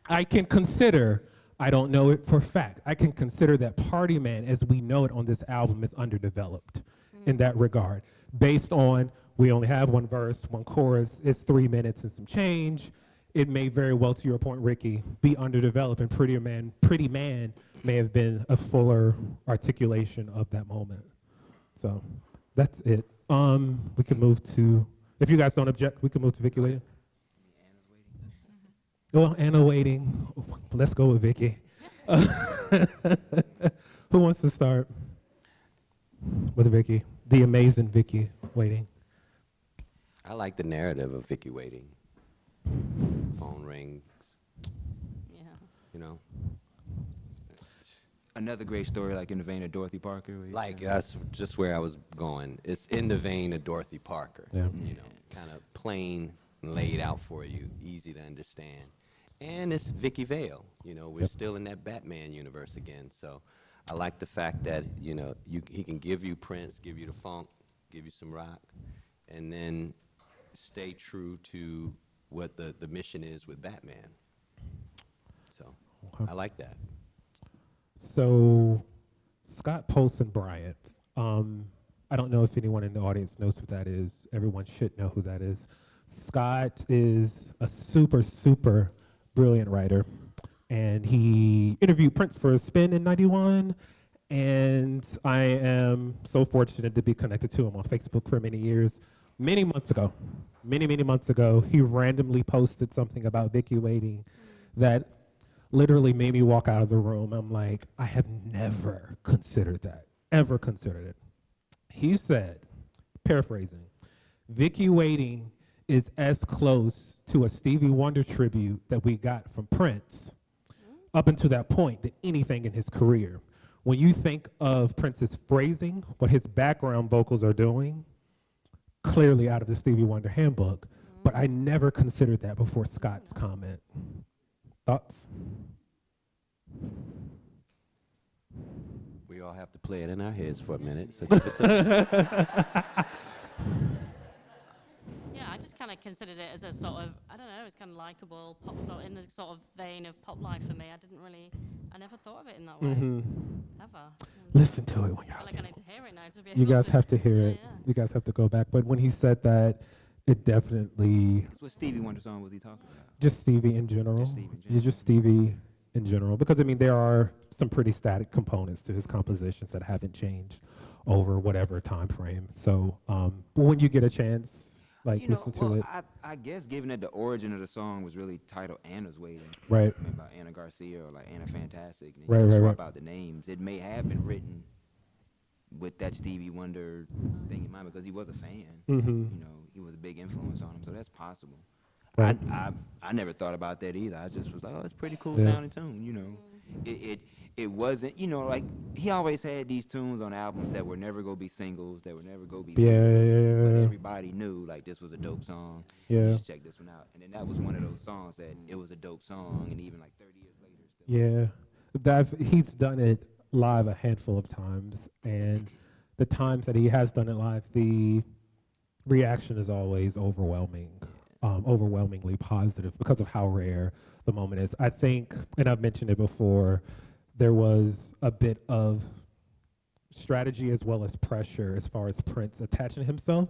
I can consider, I don't know it for fact, I can consider that Partyman, as we know it on this album, is underdeveloped in that regard. Based on, we only have one verse, one chorus, it's 3 minutes and some change. It may very well, to your point, Ricky, be underdeveloped, and Pretty Man may have been a fuller articulation of that moment. So that's it. We can move to, if you guys don't object, we can move to Vicki later. Well, Anna waiting. Let's go with Vicki. Who wants to start with Vicki? The amazing Vicki waiting. I like the narrative of Vicki waiting. Phone rings, Yeah. you know. Another great story, like in the vein of Dorothy Parker. where you Like, said- that's just where I was going. It's in the vein of Dorothy Parker. Yeah. You know, kind of plain and laid out for you, easy to understand. And it's Vicki Vale. You know, we're still in that Batman universe again. So I like the fact that, he can give you Prince, give you the funk, give you some rock, and then stay true to what the mission is with Batman. So I like that. So, Scott Polson Bryant. I don't know if anyone in the audience knows who that is. Everyone should know who that is. Scott is a super, super brilliant writer, and he interviewed Prince for a spin in '91, and I am so fortunate to be connected to him on Facebook for many years. Many months ago, many months ago, he randomly posted something about Vicki waiting that literally made me walk out of the room. I'm like, I have never considered that, ever considered it. He said, paraphrasing, Vicki waiting is as close to a Stevie Wonder tribute that we got from Prince up until that point than anything in his career. When you think of Prince's phrasing, what his background vocals are doing, clearly out of the Stevie Wonder handbook, but I never considered that before Scott's comment. Thoughts? We all have to play it in our heads for a minute. So keep it simple. Yeah, I just kind of considered it as a sort of, I don't know, it's kind of likable pop, sort in the sort of vein of pop life for me. I never thought of it in that way, ever. Listen to it when I you're feel like I need to hear it now to be You able guys to, have to hear it. yeah. You guys have to go back. But when he said that, it definitely, What Stevie Wonder song was he talking about? just Stevie in general. Just Stevie in He's just Stevie in general. Because, I mean, there are some pretty static components to his compositions that haven't changed over whatever time frame. So when you get a chance, like, You know, listen to well, it. I guess given that the origin of the song was really titled Anna's Waiting, Right. I mean, by Anna Garcia or like Anna Fantastic, and Right, you right, swap right. out the names, it may have been written with that Stevie Wonder thing in mind because he was a fan. Mm-hmm. You know, he was a big influence on him, so that's possible. Right. I never thought about that either. I just was like, oh, it's pretty cool Yeah. sounding tune. You know, it wasn't. You know, like he always had these tunes on albums that were never gonna be singles, that were never gonna be. Yeah, but yeah. everybody knew like this was a dope song. Yeah. You should check this one out. And then that was one of those songs that it was a dope song, and even like 30 years later, still. Yeah. He's done it live a handful of times, and the times that he has done it live, the reaction is always overwhelming, overwhelmingly positive because of how rare the moment is. I think, and I've mentioned it before, there was a bit of strategy as well as pressure as far as Prince attaching himself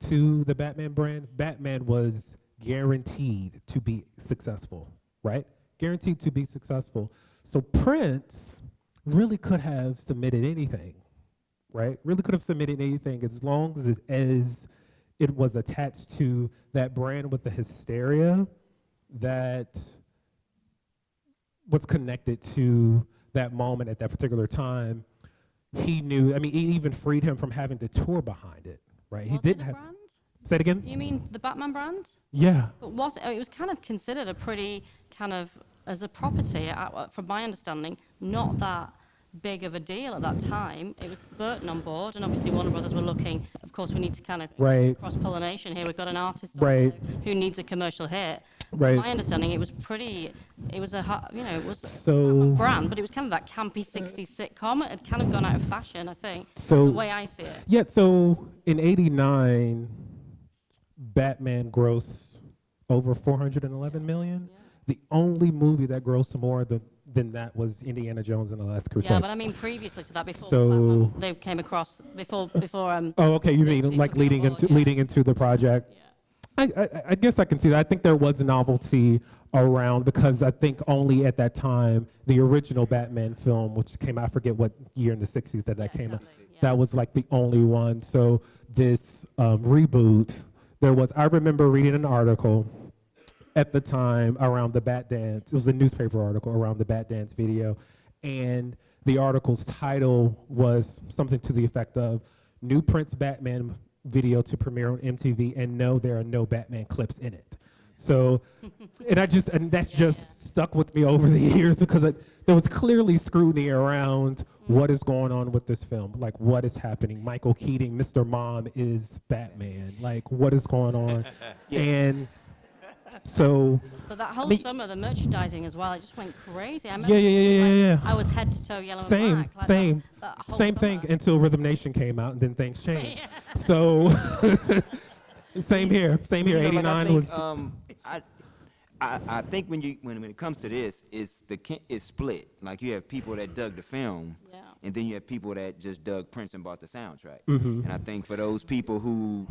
to the Batman brand. Batman was guaranteed to be successful, right? Guaranteed to be successful. So Prince really could have submitted anything, right? Really could have submitted anything as long as it was attached to that brand with the hysteria that was connected to that moment at that particular time. He knew, I mean, it even freed him from having to tour behind it, right? Was He it didn't a have. brand? Say it again? You mean the Batman brand? Yeah. But it was kind of considered a pretty kind of, as a property, from my understanding, not that big of a deal at that time. It was Burton on board, and obviously Warner Brothers were looking, of course, we need to kind of Right. cross-pollination here. We've got an artist on Right. who needs a commercial hit. Right. My understanding, it was it was So- a brand, but it was kind of that campy 60s sitcom. It had kind of gone out of fashion, I think, So- the way I see it. Yeah, so in '89, Batman grossed over 411 million. Yeah. The only movie that grossed more than that was Indiana Jones and the Last Crusade. Yeah, but I mean previously to that, before So- they came across, before Oh, okay. You they mean like took it on leading board, into yeah. leading into the project? Yeah. I guess I can see that. I think there was novelty around because I think only at that time the original Batman film, which came out, I forget what year in the '60s that came out, exactly, yeah. that was like the only one. So this reboot, I remember reading an article at the time around the Batdance. It was a newspaper article around the Batdance video, and the article's title was something to the effect of "New Prince Batman video to premiere on MTV, and no, there are no Batman clips in it." So, and that's just stuck with me over the years because there was clearly scrutiny around what is going on with this film, like what is happening. Michael Keaton, Mr. Mom is Batman, like what is going on, and so. But that whole I mean- summer, the merchandising as well, it just went crazy. I remember Yeah, literally, yeah. I was head to toe yellow and Same, black. Like same, that whole same thing summer. until Rhythm Nation came out, and then things changed. So, same here. You know, like, I '89 think, was. I think when it comes to this, it's split. Like you have people that dug the film, Yeah. and then you have people that just dug Prince and bought the soundtrack. Mm-hmm. And I think for those people who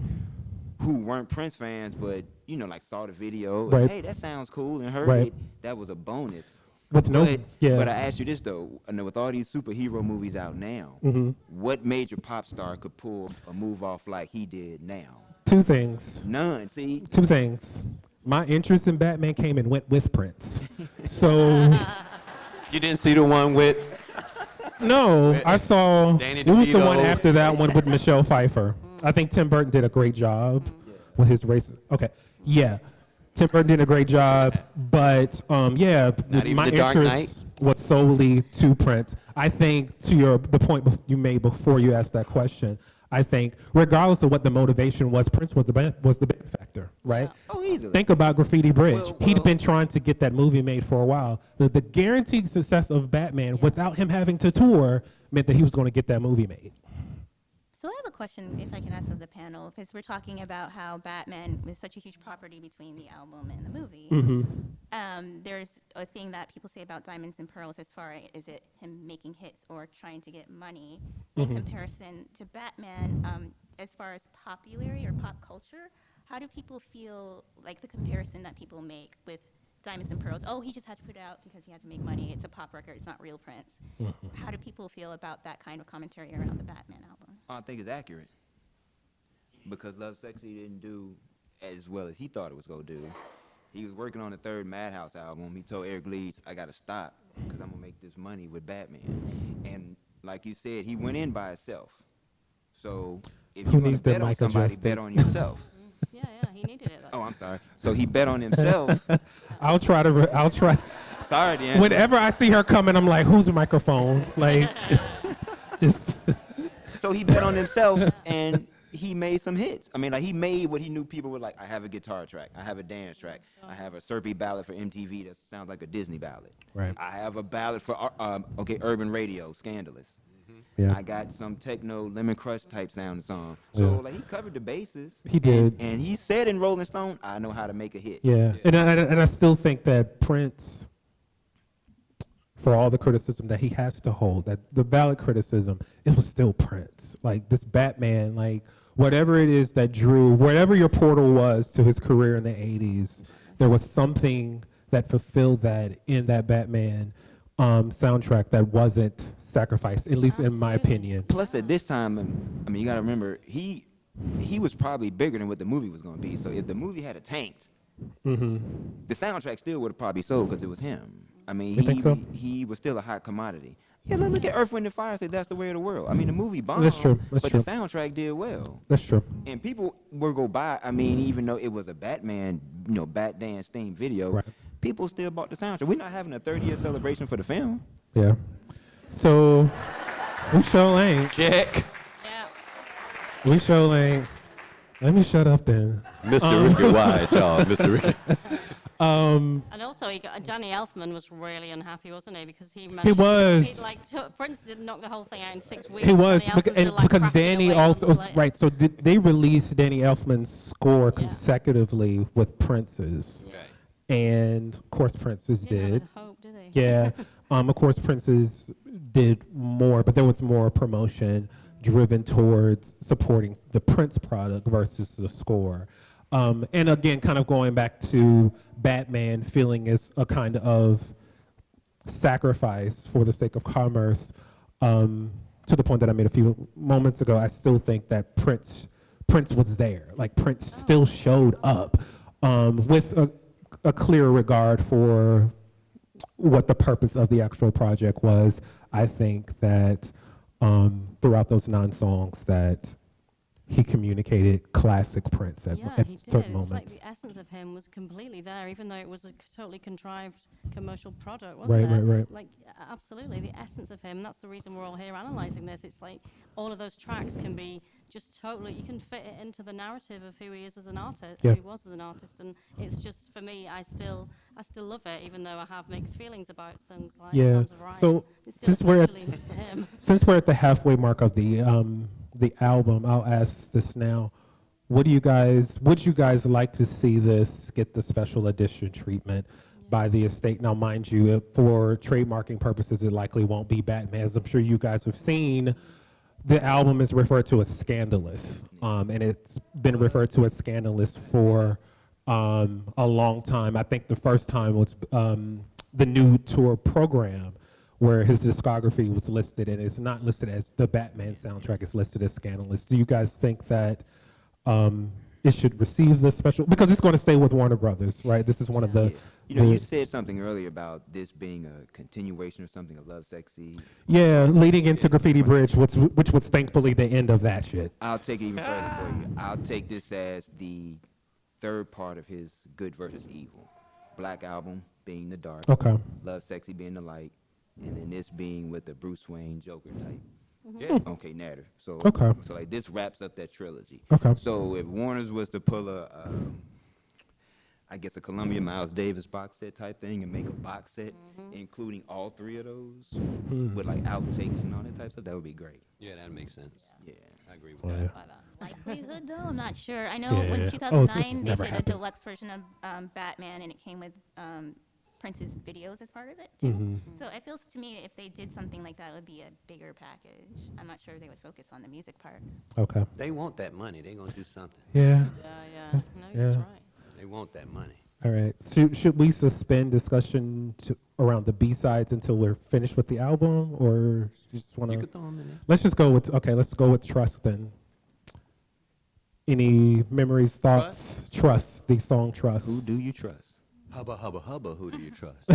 weren't Prince fans, but like saw the video, Right. and, hey, that sounds cool, and heard Right. it, that was a bonus. With no, But, yeah. but I ask you this though, with all these superhero movies out now, Mm-hmm. what major pop star could pull a move off like he did now? Two things. None. See, Two things. My interest in Batman came and went with Prince. So You didn't see the one with no, I saw. Danny It was the one DeVito. after that one with Michelle Pfeiffer. I think Tim Burton did a great job with his races. Okay, yeah, Tim Burton did a great job, but yeah, Not even my The Dark Knight? interest was solely to Prince. I think to the point you made before you asked that question. I think regardless of what the motivation was, Prince was the big factor, right? oh, easily. Think about Graffiti Bridge. Well, He'd well- been trying to get that movie made for a while. The guaranteed success of Batman without him having to tour meant that he was going to get that movie made. So I have a question, if I can ask of the panel, because we're talking about how Batman was such a huge property between the album and the movie. There's a thing that people say about Diamonds and Pearls as far as it him making hits or trying to get money in comparison to Batman. As far as popularity or pop culture, how do people feel like the comparison that people make with Diamonds and Pearls? Oh, he just had to put it out because he had to make money. It's a pop record. It's not real Prince. How do people feel about that kind of commentary around the Batman album? I think it's accurate because Love Sexy didn't do as well as he thought it was gonna do. He was working on the third Madhouse album. He told Eric Leeds, "I gotta stop because I'm gonna make this money with Batman." And like you said, he went in by himself. So if Who you're gonna needs the bet on mic somebody, adjusted? bet on yourself. Yeah, he needed it. Oh, I'm sorry. So he bet on himself. I'll try. Sorry, Dan. Whenever I see her coming, I'm like, who's the microphone? Like, just So he bet on himself, and he made some hits. I mean, like he made what he knew people would like. I have a guitar track. I have a dance track. I have a Syrupy ballad for MTV that sounds like a Disney ballad. Right. I have a ballad for urban radio, Scandalous. yeah. I got some techno Lemon Crush type sound song. So Yeah. like he covered the bases. He did. And he said in Rolling Stone, "I know how to make a hit." Yeah, and I still think that Prince, for all the criticism that he has to hold, that the valid criticism, it was still Prince. Like this Batman, like whatever it is that drew, whatever your portal was to his career in the 80s, there was something that fulfilled that in that Batman soundtrack that wasn't sacrificed, at least in my Absolutely. opinion. Plus at this time, I mean, you got to remember he was probably bigger than what the movie was going to be. So if the movie had a tanked, the soundtrack still would have probably sold because it was him. I mean, You think so? he was still a hot commodity. Yeah, look at Earth, Wind, and Fire. Said that's the way of the world. I mean, the movie bombed, That's true, that's but true. the soundtrack did well. That's true. And people were go buy. I mean, even though it was a Batman, Bat Dance themed video, Right. people still bought the soundtrack. We're not having a 30-year celebration for the film. Yeah. So we sure ain't. check. Yeah. We sure ain't. Let me shut up then. Mr. Ricky Wyatt, y'all. Mr. Ricky. And also, Danny Elfman was really unhappy, wasn't he? Because he managed. was. Prince didn't knock the whole thing out in 6 weeks. He was, Danny Elfman still, because crafted Danny away also, months later. right, so they released Danny Elfman's score consecutively with Prince's. And of course Prince's He didn't did. have hope, did he? Yeah. Of course Prince's did more, but there was more promotion driven towards supporting the Prince product versus the score. And again, kind of going back to Batman feeling as a kind of sacrifice for the sake of commerce, to the point that I made a few moments ago, I still think that Prince was there. Like Prince still showed up with a clear regard for what the purpose of the actual project was. I think that throughout those 9 songs that he communicated classic Prince at Yeah, he did. certain It's moments. like the essence of him was completely there, even though it was a totally contrived commercial product, wasn't it? Right. Like, absolutely, the essence of him. That's the reason we're all here analysing this. It's like all of those tracks can be just totally, you can fit it into the narrative of who he is as an artist, Yeah. who he was as an artist. And it's just, for me, I still love it, even though I have mixed feelings about songs like Yeah. Arms of Orion. So, It's still since we're at- essentially him. Since we're at the halfway mark of the album, I'll ask this now. would you guys like to see this get the special edition treatment by the estate? Now, mind you, for trademarking purposes, it likely won't be Batman. As I'm sure you guys have seen, the album is referred to as Scandalous, and it's been referred to as Scandalous for a long time. I think the first time was the new tour program, where his discography was listed, and it's not listed as the Batman soundtrack, it's listed as Scandalous. Do you guys think that it should receive this special, because it's going to stay with Warner Brothers, right? This is one of the... You know, you said something earlier about this being a continuation or something of Love Sexy. Yeah, leading into Graffiti Bridge, which was thankfully the end of that shit. I'll take it even further for you. I'll take this as the third part of his Good versus Evil. Black Album being the dark. Okay. Love Sexy being the light. And then this being with the Bruce Wayne Joker type. Yeah. Okay, narrative. So, Okay. so like this wraps up that trilogy. Okay. So if Warner's was to pull I guess a Columbia Miles Davis box set type thing and make a box set, including all three of those with like outtakes and all that type of stuff, that would be great. Yeah, that makes sense. Yeah. I agree with Oh, that. yeah. By that. Likelihood, though, I'm not sure. I know Yeah. when Oh, 2009 they never did happened. a deluxe version of Batman, and it came with Prince's videos as part of it, too. Mhm. So it feels to me if they did something like that, it would be a bigger package. I'm not sure they would focus on the music part. Okay. They want that money. They're going to do something. Yeah. Yeah. No, he's Yeah. right. They want that money. All right. Should we suspend discussion around the B-sides until we're finished with the album, or you just want You to? could throw them in there. Let's just go with, okay, let's go with Trust then. Any memories, thoughts? Trust, the song Trust. Who do you trust? Hubba, hubba, hubba, who do you trust?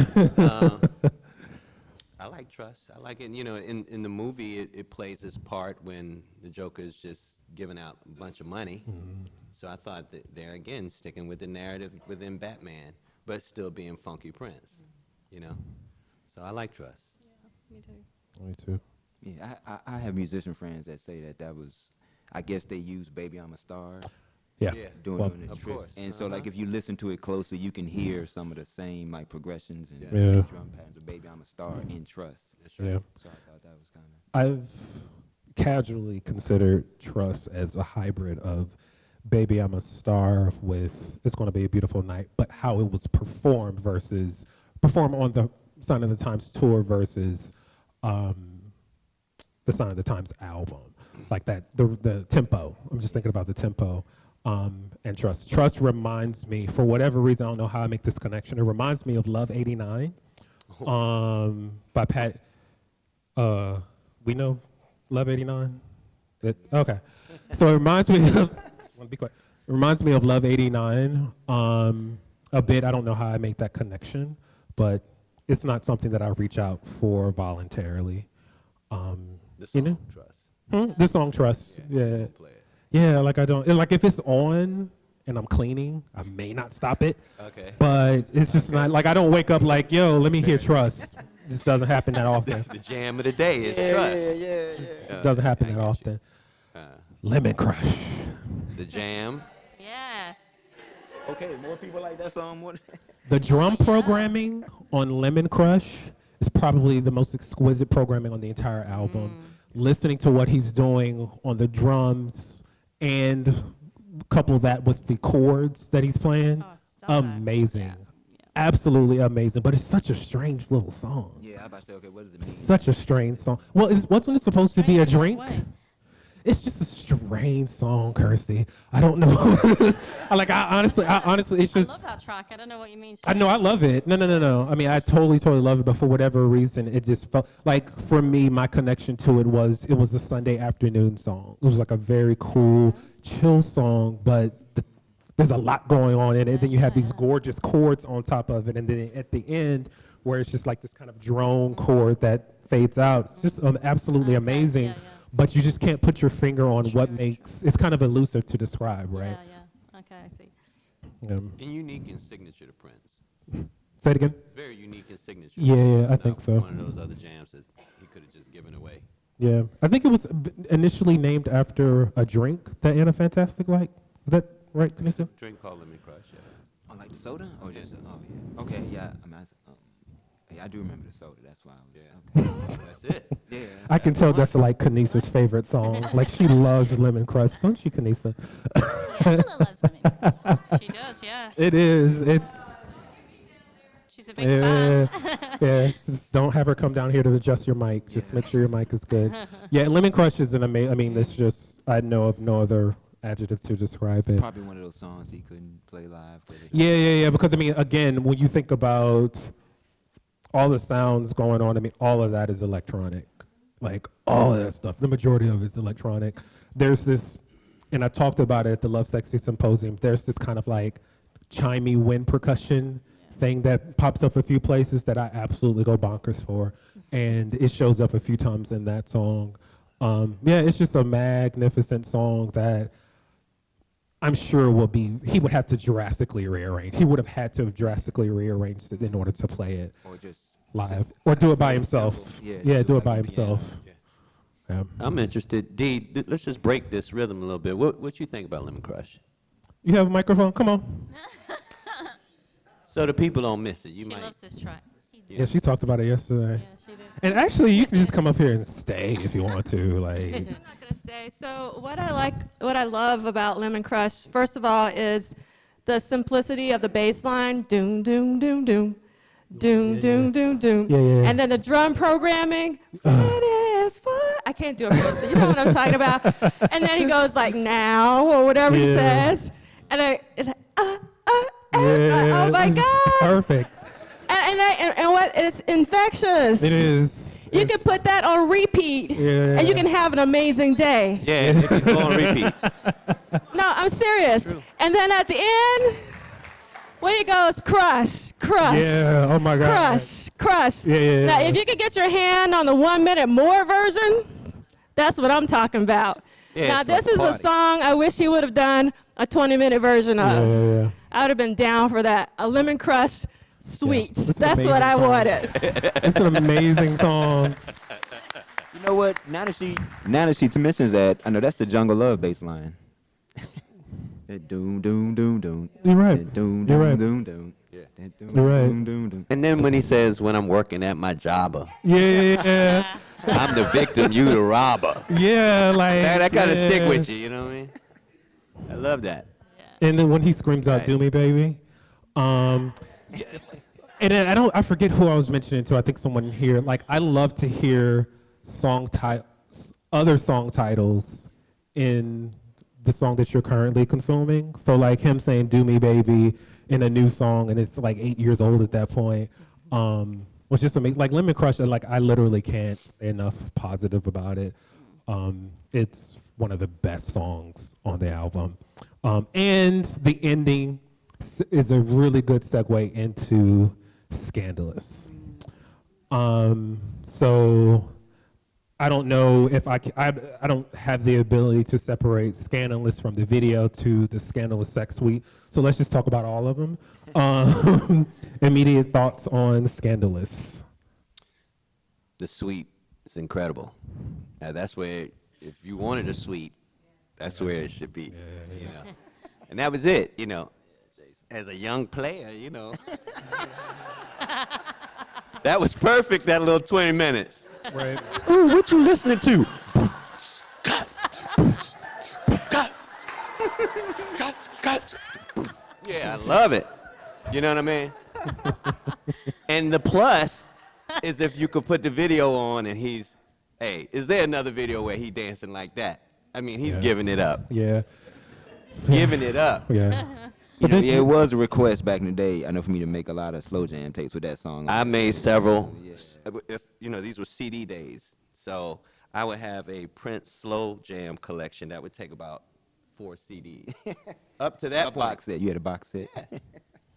I like Trust. I like it. You know, in the movie, it plays this part when the Joker is just giving out a bunch of money. So I thought that they're, again, sticking with the narrative within Batman, but still being Funky Prince, you know? So I like Trust. Me too. Me too. Yeah, I have musician friends that say that was, I guess they use Baby I'm a Star Yeah. during Well, the of trip. course. And so like if you listen to it closely, you can hear some of the same like progressions and Yeah. drum patterns of Baby I'm a Star in Trust. That's right. Yeah. So I thought that was kind of... I've casually considered Trust as a hybrid of Baby I'm a Star with It's Gonna Be a Beautiful Night, but how it was performed on the Sign of the Times tour versus the Sign of the Times album. Like that, the tempo. I'm just thinking about the tempo. And Trust. Trust reminds me, for whatever reason, I don't know how I make this connection, it reminds me of Love 89 by Pat. We know Love 89? Okay. So it reminds me of, I want to be quiet. It reminds me of Love 89 a bit. I don't know how I make that connection, but it's not something that I reach out for voluntarily. The You song know? Trust. The song Trust, yeah. Don't play it. Yeah, like I don't, like if it's on and I'm cleaning, I may not stop it, Okay. but it's just not, like I don't wake up like, yo, let me hear Trust. It just doesn't happen that often. The jam of the day is Trust. It doesn't happen I that get you. often. Uh, Lemon Crush. the jam. Yes. Okay, more people like that song more. The drum programming on Lemon Crush is probably the most exquisite programming on the entire album. Listening to what he's doing on the drums and couple that with the chords that he's playing, Oh, stunning. amazing. Yeah. Absolutely amazing. But it's such a strange little song. Yeah, I about to say, okay, what does it mean? Such a strange song. Well, wasn't it supposed to be a Strange in drink? what way? It's just a strange song, Kirsty. I don't know. I honestly, it's I just. love that track. I don't know what you mean. I know, I love it. No. I mean, I totally love it, but for whatever reason, it just felt like, for me, my connection to it was a Sunday afternoon song. It was like a very cool, chill song, but there's a lot going on in it. Then you have these gorgeous chords on top of it, and then at the end, where it's just like this kind of drone chord that fades out, just absolutely Okay, amazing. yeah. But you just can't put your finger on what makes, it's kind of elusive to describe, right? Yeah. Okay, I see. And unique in signature to Prince. Say it again? Very unique in signature. Yeah, It's I not think so. One of those other jams that he could have just given away. Yeah, I think it was initially named after a drink that Anna Fantastic liked. Is that right, KaNisa? Drink called Lemon Crush, yeah. Oh, like the soda? Or just, oh, yeah. Okay, yeah. I mean, I do remember the soda. That's why. Okay. That's it. Yeah. I can tell that's like KaNisa's favorite song. Like she loves Lemon Crush, don't you, KaNisa? D'Angelo loves Lemon Crush. She does, yeah. It is. It's She's a big fan. yeah. Just don't have her come down here to adjust your mic. Just make sure your mic is good. Yeah, Lemon Crush is an amazing. I mean, it's just I know of no other adjective to describe it. Probably one of those songs he couldn't play live. Yeah. Because I mean, again, when you think about all the sounds going on, I mean, all of that is electronic. Like all of that stuff, the majority of it's electronic. There's this, and I talked about it at the Love Sexy Symposium. There's this kind of like chimey wind percussion thing that pops up a few places that I absolutely go bonkers for, and it shows up a few times in that song. Yeah, it's just a magnificent song that I'm sure he would have to drastically rearrange. He would have had to have drastically rearranged it in order to play it Or just live, or do it by himself. Yeah, do it by like a piano. himself. Yeah. I'm interested. D, let's just break this rhythm a little bit. What you think about Lemon Crush? You have a microphone? Come on. So the people don't miss it. You She might. loves this track. Yeah, she talked about it yesterday. Yeah, she did. And actually, you can just come up here and stay if you want to. Like, I'm not gonna stay. So what I love about Lemon Crush, first of all, is the simplicity of the bass line, doom, doom, doom, doom, doom, doom, doom, doom, Yeah. and then the drum programming. I can't do it, but you know what I'm talking about. And then he goes like now or whatever he Yeah. says, and yeah, oh my it's God. perfect. and what it's infectious. It is. You can put that on repeat, Yeah. and you can have an amazing day. Yeah, it can go on repeat. No, I'm serious. And then at the end, when he goes, crush, crush. Yeah, oh my God. Crush, crush. Yeah. Now, if you could get your hand on the 1 minute more version, that's what I'm talking about. Yeah, now, it's like this is a party. song I wish he would have done a 20-minute version of. Yeah. I would have been down for that. A Lemon Crush suite. It's an That's what amazing I song. wanted. It's an amazing song. You know what? Now that she mentions that, I know that's the Jungle Love bass line. That doom doom doom doom. You're right. That doom You're doom right. doom doom. Yeah. That doom You're right. doom doom doom. And then when he says, "When I'm working at my jobber, Yeah. I'm the victim, you the robber." Yeah, like. That kind of stick yeah. with you. You know what I mean? I love that. And then when he screams out, Right. "Do me, baby," and then I forget who I was mentioning to. I think someone here. Like, I love to hear other song titles in the song that you're currently consuming. So like him saying "Do me, baby" in a new song, and it's like 8 years old at that point. Was just amazing. Like Lemon Crush, like I literally can't say enough positive about it. It's one of the best songs on the album. And the ending is a really good segue into Scandalous. So I don't know if I don't have the ability to separate Scandalous from the video to the Scandalous sex suite. So let's just talk about all of them. Immediate thoughts on Scandalous. The suite is incredible. That's where, if you wanted a suite, that's where it should be. You know? And that was it, you know. As a young player, you know. That was perfect, that little 20 minutes. Right. Ooh, what you listening to? Yeah, I love it. You know what I mean? And the plus is if you could put the video on and hey, is there another video where he dancing like that? I mean, he's Yeah. giving it up. Yeah. Giving it up. Yeah. You know, this- yeah, it was a request back in the day. I know for me to make a lot of slow jam tapes with that song. I made several. Yeah. If you know, these were CD days, so I would have a Prince slow jam collection that would take about 4 CDs. Up to that A point, box set. You had a box set.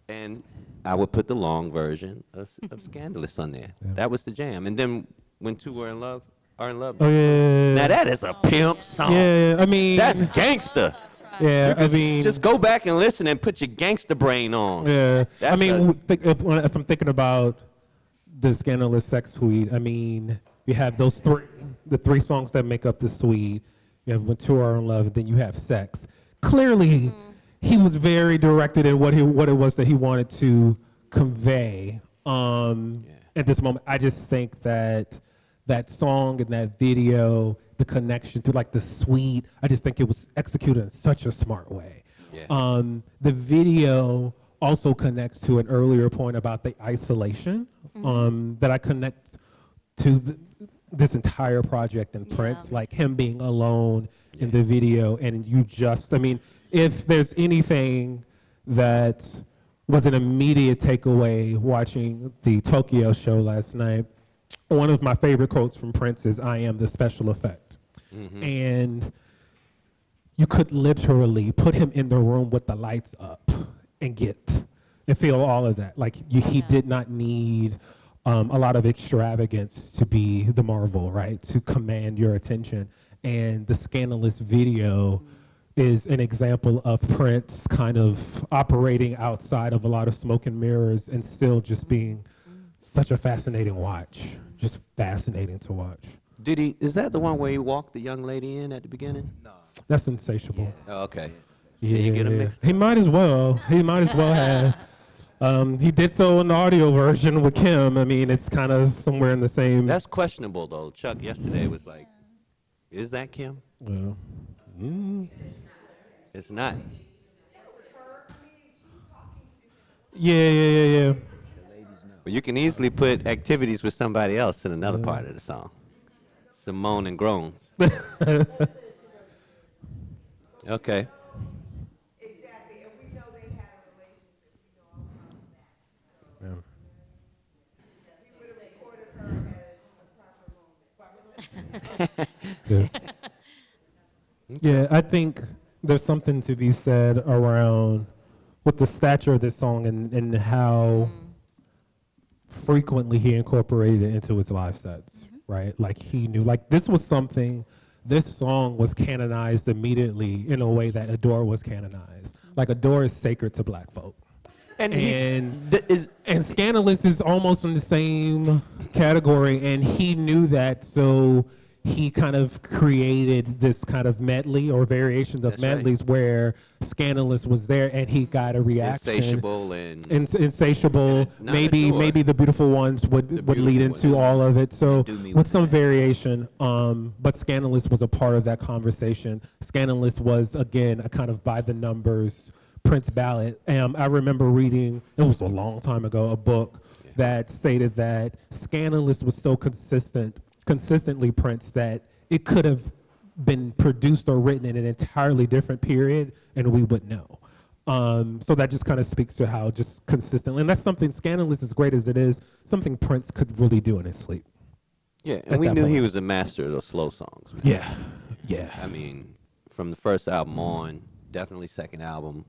and I would put the long version of Scandalous on there. That was the jam. And then when two are in love. Oh yeah. Now that is a pimp song. Yeah. I mean. That's gangster. Yeah. I mean. Just go back and listen and put your gangster brain on. Yeah. I That's mean, if I'm thinking about the Scandalous sex suite, I mean, you have the 3 songs that make up the suite. You have When Two Are in Love, and then you have Sex. Clearly, he was very directed in what it was that he wanted to convey. at this moment. I just think that that song and that video, the connection to like the suite, I just think it was executed in such a smart way. Yeah. The video also connects to an earlier point about the isolation that I connect to this entire project in Prince, like him being alone in the video, and I mean, if there's anything that was an immediate takeaway watching the Tokyo show last night, one of my favorite quotes from Prince is, "I am the special effect." And you could literally put him in the room with the lights up and feel all of that. Like he did not need a lot of extravagance to be the Marvel, right? To command your attention. And the Scandalous video is an example of Prince kind of operating outside of a lot of smoke and mirrors and still just being such a fascinating watch. Just fascinating to watch. Is that the one where he walked the young lady in at the beginning? No. That's insatiable. Oh, okay. So you get them mixed He might as well. He might as well have. He did so in the audio version with Kim. I mean, it's kind of somewhere in the same. That's questionable, though. Chuck yesterday was like, is that Kim? Well, It's not. yeah. But you can easily put activities with somebody else in another part of the song. Simone and groans. Okay. Exactly, and we know they had a relationship, we know all about that. Yeah. We would have recorded her at a proper moment. Yeah, I think there's something to be said around with the stature of this song and how frequently he incorporated it into his live sets, right? Like he knew, like this song was canonized immediately in a way that Adore was canonized. Like Adore is sacred to black folk. And Scandalous is almost in the same category, and he knew that, so he kind of created this kind of medley or variations of medleys where Scandalous was there, and he got a reaction. Insatiable Insatiable. Maybe the beautiful ones would lead into all of it. So with some variation, but Scandalous was a part of that conversation. Scandalous was again a kind of by the numbers Prince ballad. I remember reading, it was a long time ago, a book that stated that Scandalous was so consistently Prince that it could have been produced or written in an entirely different period and we would know. So that just kind of speaks to how just consistently, and that's something, Scandalous, as great as it is, something Prince could really do in his sleep. Yeah, and we knew he was a master of those slow songs. Man. Yeah. I mean, from the first album on, definitely second album,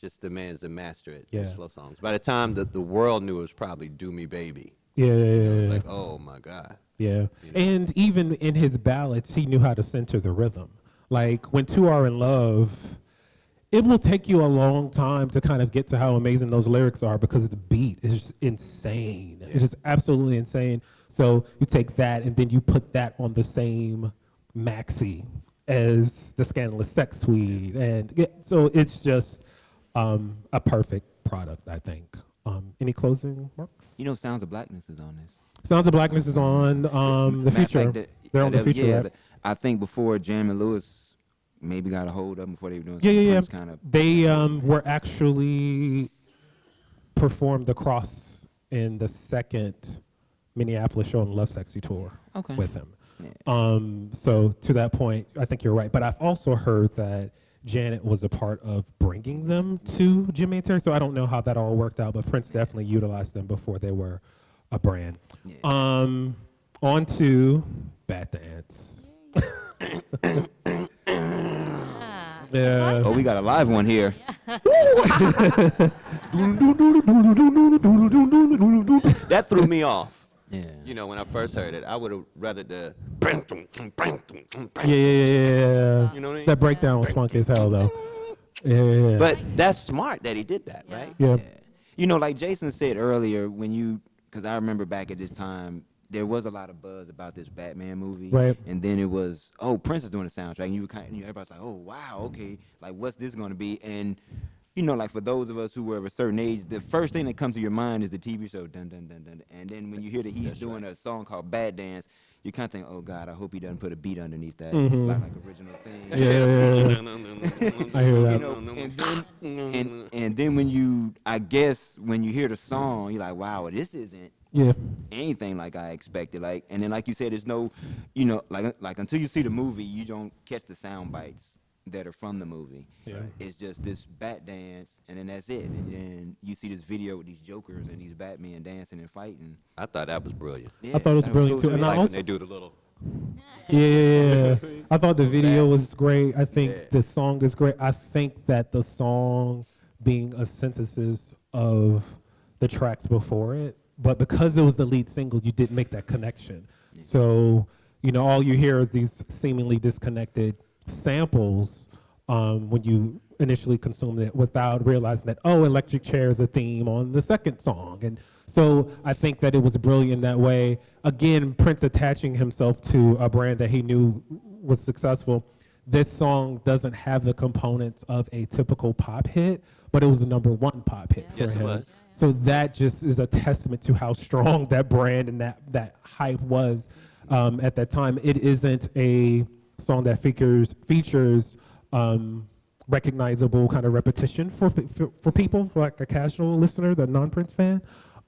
just the man's a master at slow songs. By the time that the world knew, it was probably Do Me Baby. It was like, oh my God. Yeah, and even in his ballads, he knew how to center the rhythm. Like when Two Are in Love, it will take you a long time to kind of get to how amazing those lyrics are because the beat is just insane. It's just absolutely insane. So you take that and then you put that on the same maxi as the Scandalous Sex Suite, and so it's just a perfect product, I think. Any closing remarks? Sounds of Blackness is on this. Sounds of Blackness is on the Future. They're on the Future, right? I think before Jam and Lewis maybe got a hold of them before they were doing some kind of. They were actually performed across in the second Minneapolis show on the Love Sexy tour with him. Yeah. So to that point, I think you're right. But I've also heard that Janet was a part of bringing them to Jimmy and Terry. So I don't know how that all worked out, but Prince definitely utilized them before they were a brand. Yeah. On to Batdance. Yeah. Oh, we got a live one here. That threw me off. Yeah. When I first heard it, I would have rather the. Yeah. You know what I mean? That breakdown was funky as hell, though. Yeah. But that's smart that he did that, right? Yeah. Like Jason said earlier, because I remember back at this time, there was a lot of buzz about this Batman movie, right? And then it was, Prince is doing the soundtrack, and everybody's like, oh wow, okay, like what's this going to be? And you know, like for those of us who were of a certain age, the first thing that comes to your mind is the TV show, dun dun dun dun. And then when you hear that he's doing a song called Bad Dance, you kind of think, oh God, I hope he doesn't put a beat underneath that, like original thing. I hear that. You know, and then when you, I guess, when you hear the song, you're like, wow, this isn't Yeah. anything like I expected. Like, and then like you said, there's no, you know, like until you see the movie, you don't catch the sound bites that are from the movie. Yeah. It's just this bat dance, and then that's it. And then you see this video with these jokers and these Batmen dancing and fighting. I thought that was brilliant. Yeah, I thought it was that brilliant cool too. And I Like also, when they do the little. yeah. I thought the video was great. I think Yeah. the song is great. I think that the song being a synthesis of the tracks before it, but because it was the lead single, you didn't make that connection. So, you know, all you hear is these seemingly disconnected samples when you initially consume it without realizing that, oh, electric chair is a theme on the second song. And so I think that it was brilliant that way. Again, Prince attaching himself to a brand that he knew was successful. This song doesn't have the components of a typical pop hit, but it was the #1 pop hit for Yes, it him. was. So that just is a testament to how strong that brand and that hype was at that time. It isn't a song that features recognizable kind of repetition for people, for like a casual listener, the non-Prince fan.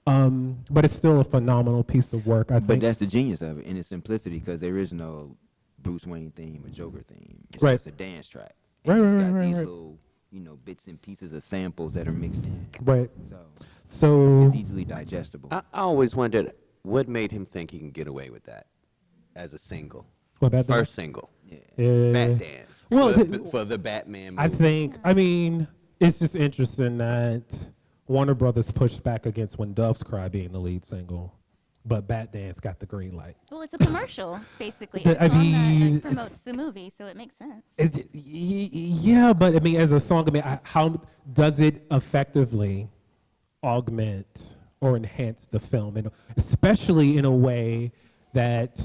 But it's still a phenomenal piece of work, I But think. that's the genius of it in its simplicity, because there is no Bruce Wayne theme or Joker theme. It's Right. just a dance track. Right, And it's right, got right, these right. little, you know, bits and pieces of samples that are mixed in. Right. So So it's easily digestible. I always wondered what made him think he can get away with that as a single. what about First single, Yeah. Bat Dance, Well, for the Batman movie. I think, I mean, it's just interesting that Warner Brothers pushed back against When Doves Cry being the lead single, but Bat Dance got the green light. Well, it's a commercial, basically. The- It's a I song mean, that promotes the movie, so it makes sense. Yeah, but I mean, as a song, I mean, how does it effectively augment or enhance the film, and especially in a way that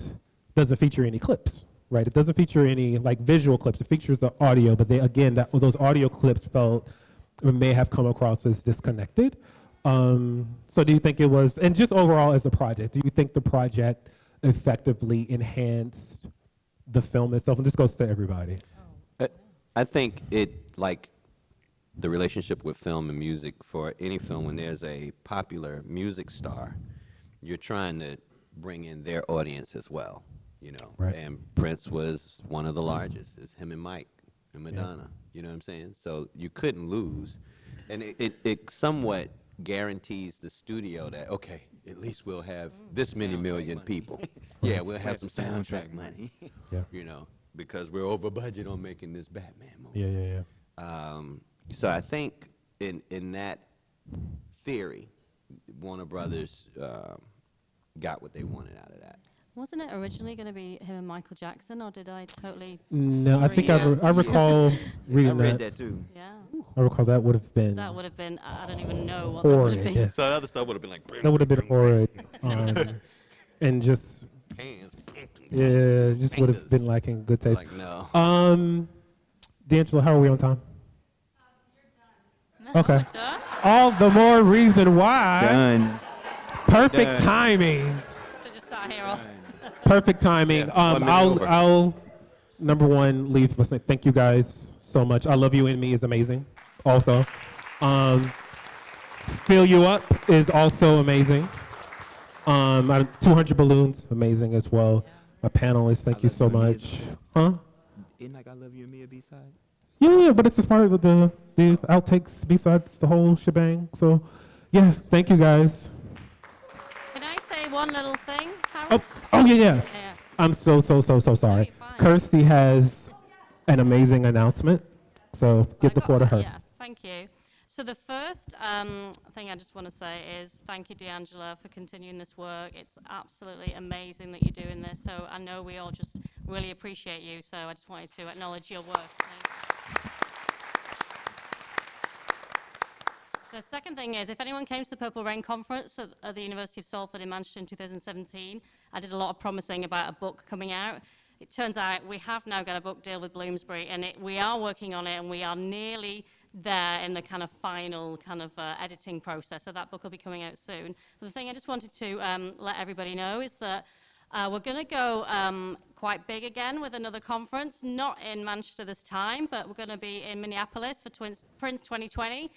doesn't feature any clips, right? It doesn't feature any like visual clips. It features the audio, but they again, those audio clips may have come across as disconnected. So do you think it was, and just overall as a project, do you think the project effectively enhanced the film itself? And this goes to everybody. I think it, like the relationship with film and music, for any film, when there's a popular music star, you're trying to bring in their audience as well, you know. Right. And Prince was one of the largest. It's him and Mike and Madonna, you know what I'm saying? So you couldn't lose. And it somewhat guarantees the studio that, okay, at least we'll have this many million people. Yeah, we'll have some soundtrack money, Yeah. you know, because we're over budget on making this Batman movie. Yeah. So I think in that theory, Warner Brothers got what they wanted out of that. Wasn't it originally going to be him and Michael Jackson, or did I totally? No, I think Yeah. I recall I reading read that. that too. Yeah, I recall that would have been that would have been. I don't even know what that would horrid. have been. Yeah. So the other stuff would have been like That would have been horrid. And just hands. just would have Fingers. been lacking good taste. Like no. D'Angelo, how are we on time? Okay. Duh. All the more reason why. Done. Perfect Done. timing. Could've just sat here all. Perfect timing. Yeah, 1 minute over. I'll number one leave by saying thank you guys so much. I Love You and Me is amazing. Also, Fill You Up is also amazing. 200 Balloons, amazing as well. My panelists, thank you so much. Huh? Isn't like I Love You and Me a B-side? Yeah, but it's just part of the outtakes, B-sides, the whole shebang. So, yeah, thank you guys. Can I say one little thing, Harold? Oh yeah. Yeah. I'm so sorry. you're fine. Kirsty has an amazing announcement, so give I the got floor to that, her. Yeah, thank you. So the first thing I just want to say is thank you, D'Angelo, for continuing this work. It's absolutely amazing that you're doing this. So I know we all just really appreciate you. So I just wanted to acknowledge your work. The second thing is, if anyone came to the Purple Rain Conference at the University of Salford in Manchester in 2017, I did a lot of promising about a book coming out. It turns out we have now got a book deal with Bloomsbury, and we are working on it, and we are nearly there in the kind of final kind of editing process. So that book will be coming out soon. But the thing I just wanted to let everybody know is that we're going to go quite big again with another conference, not in Manchester this time, but we're going to be in Minneapolis for Prince 2020.